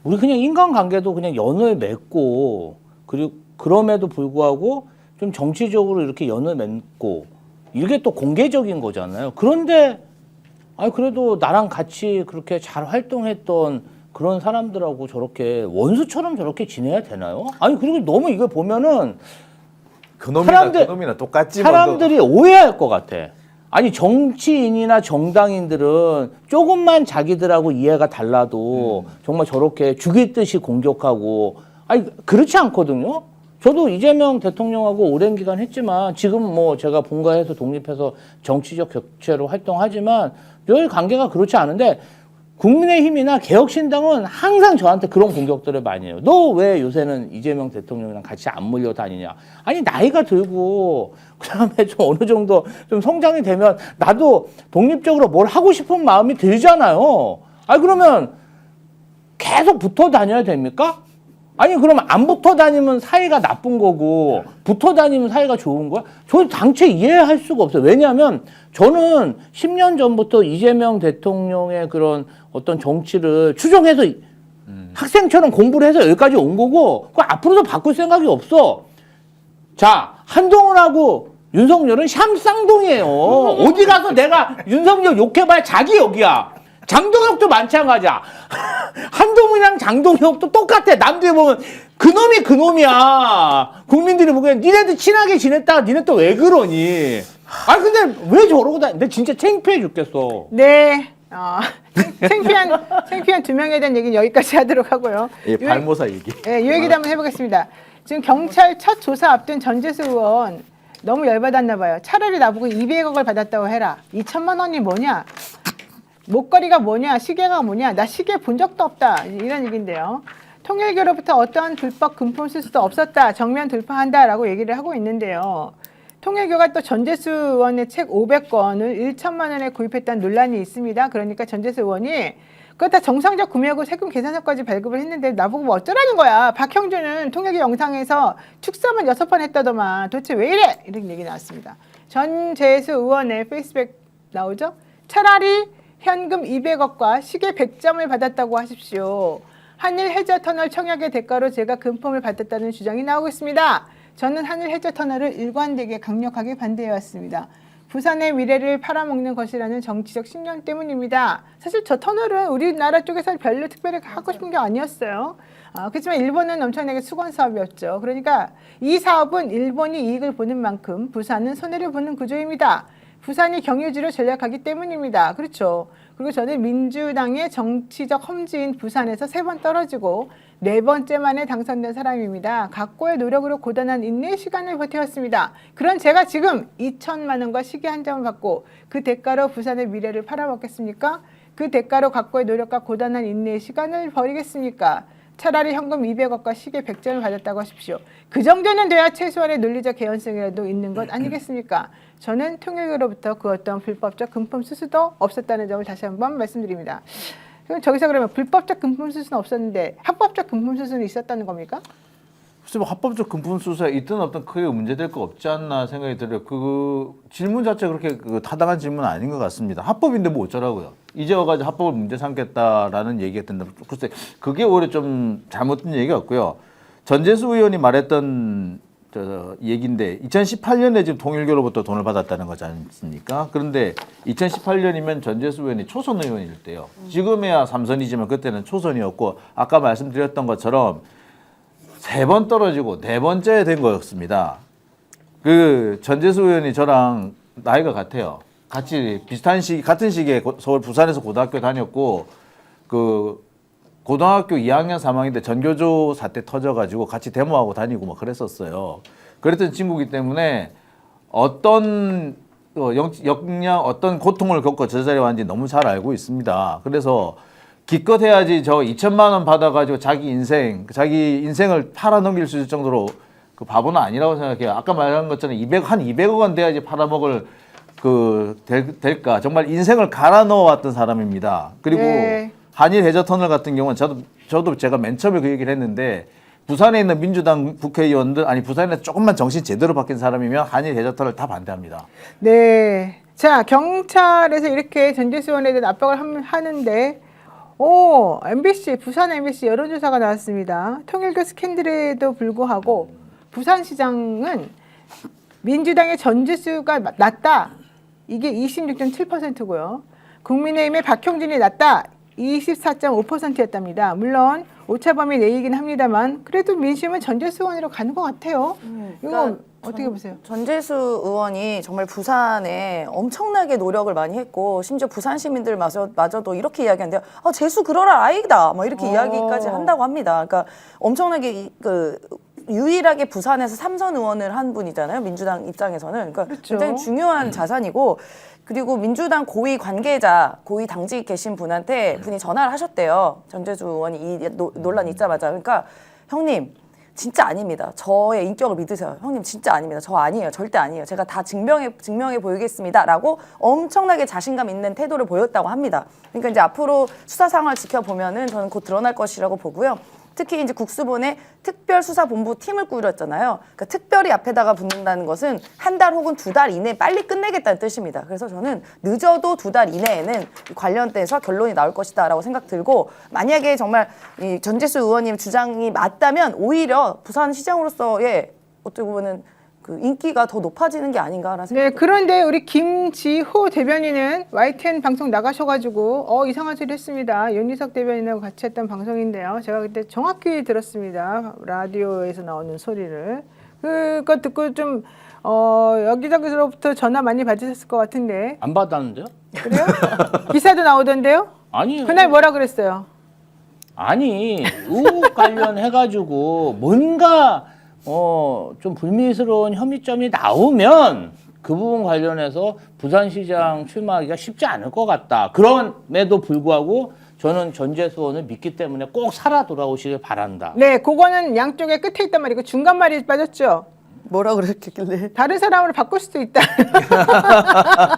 우리 그냥 인간관계도 그냥 연을 맺고 그리고 그럼에도 불구하고 좀 정치적으로 이렇게 연을 맺고 이게 또 공개적인 거잖아요. 그런데 아니 그래도 나랑 같이 그렇게 잘 활동했던 그런 사람들하고 저렇게 원수처럼 저렇게 지내야 되나요? 아니 그리고 너무 이걸 보면은 그놈이나 똑같지. 사람들이 오해할 것 같아. 아니 정치인이나 정당인들은 조금만 자기들하고 이해가 달라도 정말 저렇게 죽일 듯이 공격하고 아니 그렇지 않거든요. 저도 이재명 대통령하고 오랜 기간 했지만 지금 뭐 제가 본가에서 독립해서 정치적 격체로 활동하지만 늘 관계가 그렇지 않은데 국민의힘이나 개혁신당은 항상 저한테 그런 공격들을 많이 해요. 너 왜 요새는 이재명 대통령이랑 같이 안 몰려다니냐. 아니 나이가 들고 그다음에 좀 어느 정도 좀 성장이 되면 나도 독립적으로 뭘 하고 싶은 마음이 들잖아요. 아니 그러면 계속 붙어 다녀야 됩니까? 아니 그러면 안 붙어 다니면 사이가 나쁜 거고 붙어 다니면 사이가 좋은 거야? 저는 당최 이해할 수가 없어요. 왜냐하면 저는 10년 전부터 이재명 대통령의 그런 어떤 정치를 추종해서 학생처럼 공부를 해서 여기까지 온 거고 그거 앞으로도 바꿀 생각이 없어. 자, 한동훈하고 윤석열은 샴쌍둥이에요. 어디 가서 내가 윤석열 욕해봐야 자기 욕이야. 장동혁도 마찬가지야. 한동훈이랑 장동혁도 똑같아. 남들이 보면 그놈이 그놈이야. 국민들이 보기엔 니네들 친하게 지냈다가 니네 또 왜 그러니? 아니 근데 왜 저러고 다니? 내 진짜 창피해 죽겠어. 네. 창피한 두 명에 대한 얘기는 여기까지 하도록 하고요. 예, 발모사 얘기. 예, 이 얘기도 한번 해보겠습니다. 지금 경찰 첫 조사 앞둔 전재수 의원 너무 열받았나 봐요. 차라리 나보고 200억을 받았다고 해라. 2천만 원이 뭐냐? 목걸이가 뭐냐? 시계가 뭐냐? 나 시계 본 적도 없다. 이런 얘기인데요. 통일교로부터 어떠한 불법 금품 수수도 없었다. 정면 돌파한다라고 얘기를 하고 있는데요. 통일교가 또 전재수 의원의 책 500권을 1천만 원에 구입했다는 논란이 있습니다. 그러니까 전재수 의원이 그거 다 정상적 구매하고 세금 계산서까지 발급을 했는데 나보고 뭐 어쩌라는 거야. 박형준은 통일교 영상에서 축사만 6번 했다더만 도대체 왜 이래? 이런 얘기 나왔습니다. 전재수 의원의 페이스북 나오죠? 차라리 현금 200억과 시계 100점을 받았다고 하십시오. 한일 해저터널 청약의 대가로 제가 금품을 받았다는 주장이 나오고 있습니다. 저는 한일 해저터널을 일관되게 강력하게 반대해왔습니다. 부산의 미래를 팔아먹는 것이라는 정치적 신념 때문입니다. 사실 저 터널은 우리나라 쪽에서 별로 특별히 하고 싶은 게 아니었어요. 그렇지만 일본은 엄청나게 수건 사업이었죠. 그러니까 이 사업은 일본이 이익을 보는 만큼 부산은 손해를 보는 구조입니다. 부산이 경유지로 전략하기 때문입니다. 그렇죠. 그리고 저는 민주당의 정치적 험지인 부산에서 3번 떨어지고 4번째 만에 당선된 사람입니다. 각고의 노력으로 고단한 인내의 시간을 버텨왔습니다. 그런 제가 지금 2천만 원과 시계 한 점을 받고 그 대가로 부산의 미래를 팔아먹겠습니까? 그 대가로 각고의 노력과 고단한 인내의 시간을 버리겠습니까? 차라리 현금 200억과 시계 100점을 받았다고 하십시오. 그 정도는 돼야 최소한의 논리적 개연성이라도 있는 것 아니겠습니까? 저는 통일교로부터 그 어떤 불법적 금품 수수도 없었다는 점을 다시 한번 말씀드립니다. 그럼 저기서 그러면 불법적 금품 수수는 없었는데 합법적 금품 수수는 있었다는 겁니까? 글쎄 뭐 합법적 금품 수사에 있든 없든 크게 문제될 거 없지 않나 생각이 들어요. 그 질문 자체가 그렇게 타당한 질문은 아닌 것 같습니다. 합법인데 뭐 어쩌라고요. 이제 와가지고 합법을 문제 삼겠다라는 얘기가 된다. 글쎄 그게 오히려 좀 잘못된 얘기가 같고요. 전재수 의원이 말했던 얘기인데 2018년에 지금 통일교로부터 돈을 받았다는 거지 않습니까? 그런데 2018년이면 전재수 의원이 초선 의원일 때요. 지금에야 삼선이지만 그때는 초선이었고 아까 말씀드렸던 것처럼 3번 떨어지고 4번째 된 거였습니다. 그 전재수 의원이 저랑 나이가 같아요. 같이 비슷한 시기 같은 시기에 서울 부산에서 고등학교 다녔고 그 고등학교 2학년 3학년 때 전교조 사태 터져가지고 같이 데모하고 다니고 막 그랬었어요. 그랬던 친구이기 때문에 어떤 역량 어떤 고통을 겪고 저 자리에 왔는지 너무 잘 알고 있습니다. 그래서 기껏 해야지 저 2천만 원 받아가지고 자기 인생을 팔아넘길 수 있을 정도로 그 바보는 아니라고 생각해요. 아까 말한 것처럼 한 200억 원 돼야지 팔아먹을 될까. 정말 인생을 갈아 넣어왔던 사람입니다. 그리고 네. 한일 해저터널 같은 경우는 저도 제가 맨 처음에 그 얘기를 했는데 부산에 있는 민주당 국회의원들 아니 부산에 조금만 정신 제대로 바뀐 사람이면 한일 해저터널 다 반대합니다. 네. 자, 경찰에서 이렇게 전재수 의원에 대한 압박을 하는데 MBC, 부산 MBC 여론조사가 나왔습니다. 통일교 스캔들에도 불구하고 부산시장은 민주당의 전재수가 낮다. 이게 26.7%고요. 국민의힘의 박형진이 낮다. 24.5%였답니다. 물론 오차범위 내이긴 합니다만 그래도 민심은 전재수 의원으로 가는 것 같아요. 이거 그러니까 어떻게 보세요? 전재수 의원이 정말 부산에 엄청나게 노력을 많이 했고 심지어 부산 시민들마저도 이렇게 이야기하는데요. 재수 그러라 아이다. 뭐 이렇게 이야기까지 한다고 합니다. 그러니까 엄청나게 유일하게 부산에서 3선 의원을 한 분이잖아요. 민주당 입장에서는. 그러니까 그렇죠. 굉장히 중요한 자산이고 그리고 민주당 고위 관계자, 고위 당직 계신 분한테 분이 전화를 하셨대요. 전재수 의원이 이 논란이 있자마자. 그러니까 형님 진짜 아닙니다. 저의 인격을 믿으세요. 형님 진짜 아닙니다. 저 아니에요. 절대 아니에요. 제가 다 증명해 보이겠습니다. 라고 엄청나게 자신감 있는 태도를 보였다고 합니다. 그러니까 이제 앞으로 수사 상황을 지켜보면은 저는 곧 드러날 것이라고 보고요. 특히 이제 국수본에 특별수사본부 팀을 꾸렸잖아요. 그러니까 특별히 앞에다가 붙는다는 것은 한 달 혹은 2달 이내에 빨리 끝내겠다는 뜻입니다. 그래서 저는 늦어도 2달 이내에는 관련돼서 결론이 나올 것이다라고 생각 들고 만약에 정말 이 전재수 의원님 주장이 맞다면 오히려 부산시장으로서의 어떻게 보면은 그 인기가 더 높아지는 게 아닌가라는 생각이 네, 그런데 우리 김지호 대변인은 YTN 방송 나가셔가지고 이상한 소리 했습니다. 윤희석 대변인하고 같이 했던 방송인데요. 제가 그때 정확히 들었습니다. 라디오에서 나오는 소리를. 그거 듣고 좀 여기저기서부터 전화 많이 받으셨을 것 같은데. 안 받았는데요? 그래요? 기사도 나오던데요? 아니 그날 뭐라 그랬어요? 아니 의혹 관련해가지고 뭔가 좀 불미스러운 혐의점이 나오면 그 부분 관련해서 부산시장 출마하기가 쉽지 않을 것 같다. 그럼에도 불구하고 저는 전재수 의원을 믿기 때문에 꼭 살아 돌아오시길 바란다. 네, 그거는 양쪽에 끝에 있단 말이고 중간 말이 빠졌죠. 뭐라 그랬길래 다른 사람으로 바꿀 수도 있다.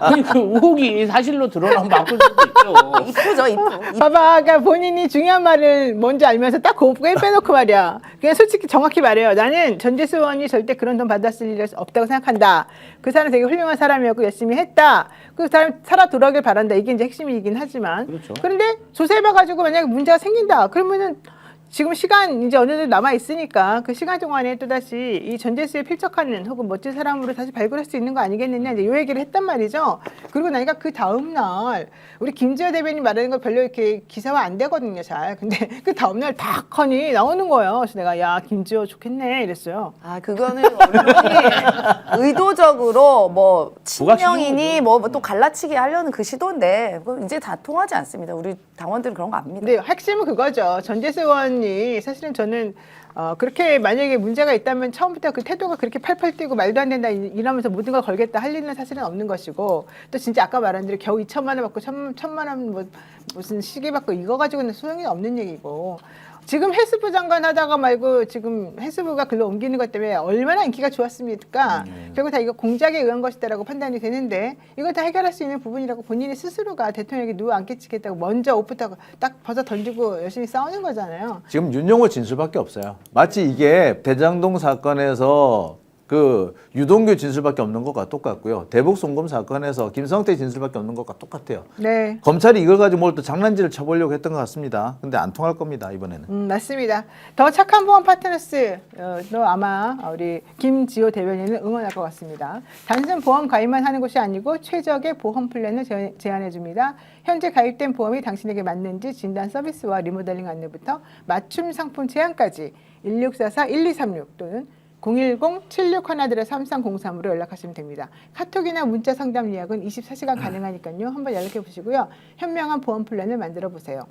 아니 그 의혹이 사실로 드러나면 바꿀 수도 있죠. 이쁘죠 이쁘. 봐봐, 그러니까 본인이 중요한 말을 뭔지 알면서 딱 그거 빼놓고 말이야. 그냥 솔직히 정확히 말해요. 나는 전재수 의원이 절대 그런 돈 받았을 일 없다고 생각한다. 그 사람 되게 훌륭한 사람이었고 열심히 했다. 그 사람 살아 돌아오길 바란다. 이게 이제 핵심이긴 하지만. 그렇죠. 그런데 조사해봐가지고 만약에 문제가 생긴다. 그러면은 지금 시간 이제 어느 정도 남아 있으니까 그 시간 동안에 또 다시 이 전재수에 필적하는 혹은 멋진 사람으로 다시 발굴할 수 있는 거 아니겠느냐 이제 이 얘기를 했단 말이죠. 그리고 나니까 그 다음 날 우리 김지호 대변인 말하는 거 별로 이렇게 기사화 안 되거든요, 잘. 근데 그 다음 날 딱 하니 나오는 거예요. 그래서 내가 야 김지호 좋겠네 이랬어요. 그거는 언론이 의도적으로 뭐 친명이니 뭐 또 갈라치기 하려는 그 시도인데 그거 이제 다 통하지 않습니다. 우리 당원들은 그런 거 압니다. 근데 핵심은 그거죠. 전재수 의원이 사실은 저는 그렇게 만약에 문제가 있다면 처음부터 그 태도가 그렇게 팔팔 뛰고 말도 안 된다 이러면서 모든 걸 걸겠다 할 일은 사실은 없는 것이고 또 진짜 아까 말한 대로 겨우 2천만 원 받고 1,000만 원 뭐 무슨 시계 받고 이거 가지고는 소용이 없는 얘기고 지금 헬스부 장관 하다가 말고 지금 헬스부가 글로 옮기는 것 때문에 얼마나 인기가 좋았습니까? 결국 다 이거 공작에 의한 것이다라고 판단이 되는데 이거 다 해결할 수 있는 부분이라고 본인이 스스로가 대통령에게 누구 안 끼치겠다고 먼저 옷부터 딱 벗어 던지고 열심히 싸우는 거잖아요. 지금 윤용호 진술밖에 없어요. 마치 이게 대장동 사건에서 그 유동규 진술밖에 없는 것과 똑같고요. 대북 송금 사건에서 김성태 진술밖에 없는 것과 똑같아요. 네. 검찰이 이걸 가지고 뭘 또 장난질을 쳐보려고 했던 것 같습니다. 근데 안 통할 겁니다, 이번에는. 맞습니다. 더 착한 보험 파트너스, 너 아마 우리 김지호 대변인을 응원할 것 같습니다. 단순 보험 가입만 하는 것이 아니고 최적의 보험 플랜을 제안해 줍니다. 현재 가입된 보험이 당신에게 맞는지 진단 서비스와 리모델링 안내부터 맞춤 상품 제안까지 1644-1236 또는 010-7613-3303으로 연락하시면 됩니다. 카톡이나 문자 상담 예약은 24시간 가능하니까요. 한번 연락해 보시고요. 현명한 보험 플랜을 만들어 보세요.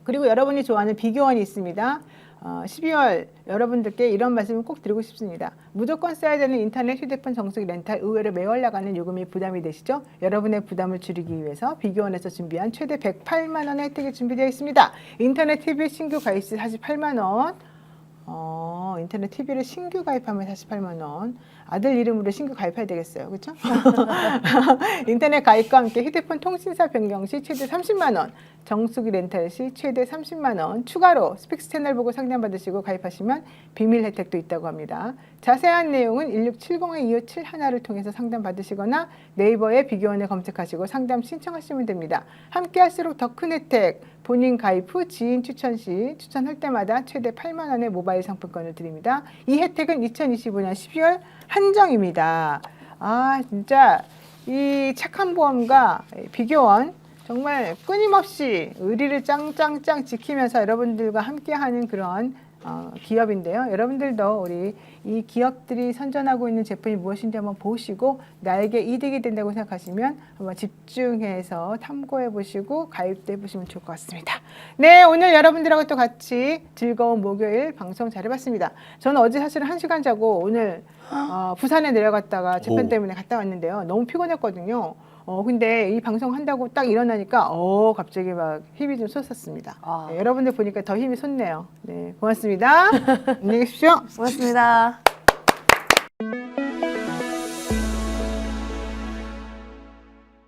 그리고 여러분이 좋아하는 비교원이 있습니다. 12월 여러분들께 이런 말씀을 꼭 드리고 싶습니다. 무조건 써야 되는 인터넷 휴대폰 정수기 렌탈 의외로 매월 나가는 요금이 부담이 되시죠? 여러분의 부담을 줄이기 위해서 비교원에서 준비한 최대 108만 원의 혜택이 준비되어 있습니다. 인터넷 TV 신규 가입 시 48만 원. 인터넷 TV를 신규 가입하면 48만 원. 아들 이름으로 신규 가입해야 되겠어요. 그렇죠? 인터넷 가입과 함께 휴대폰 통신사 변경 시 최대 30만 원, 정수기 렌탈 시 최대 30만 원, 추가로 스픽스 채널 보고 상담받으시고 가입하시면 비밀 혜택도 있다고 합니다. 자세한 내용은 1670-2571을 통해서 상담받으시거나 네이버에 비교원을 검색하시고 상담 신청하시면 됩니다. 함께 할수록 더 큰 혜택, 본인 가입 후 지인 추천 시 추천할 때마다 최대 8만 원의 모바일 상품권을 드립니다. 이 혜택은 2025년 12월 한정입니다. 진짜 이 착한 보험과 비교원 정말 끊임없이 의리를 짱짱짱 지키면서 여러분들과 함께하는 그런 기업인데요. 여러분들도 우리 이 기업들이 선전하고 있는 제품이 무엇인지 한번 보시고 나에게 이득이 된다고 생각하시면 한번 집중해서 탐구해 보시고 가입도 해보시면 좋을 것 같습니다. 네, 오늘 여러분들하고 또 같이 즐거운 목요일 방송 잘 해봤습니다. 저는 어제 사실은 1시간 자고 오늘 부산에 내려갔다가 재판 때문에 갔다 왔는데요. 너무 피곤했거든요. 근데 이 방송 한다고 딱 일어나니까 갑자기 막 힘이 좀 솟았습니다. 네, 여러분들 보니까 더 힘이 솟네요. 네, 고맙습니다. 안녕히 계십시오. 고맙습니다.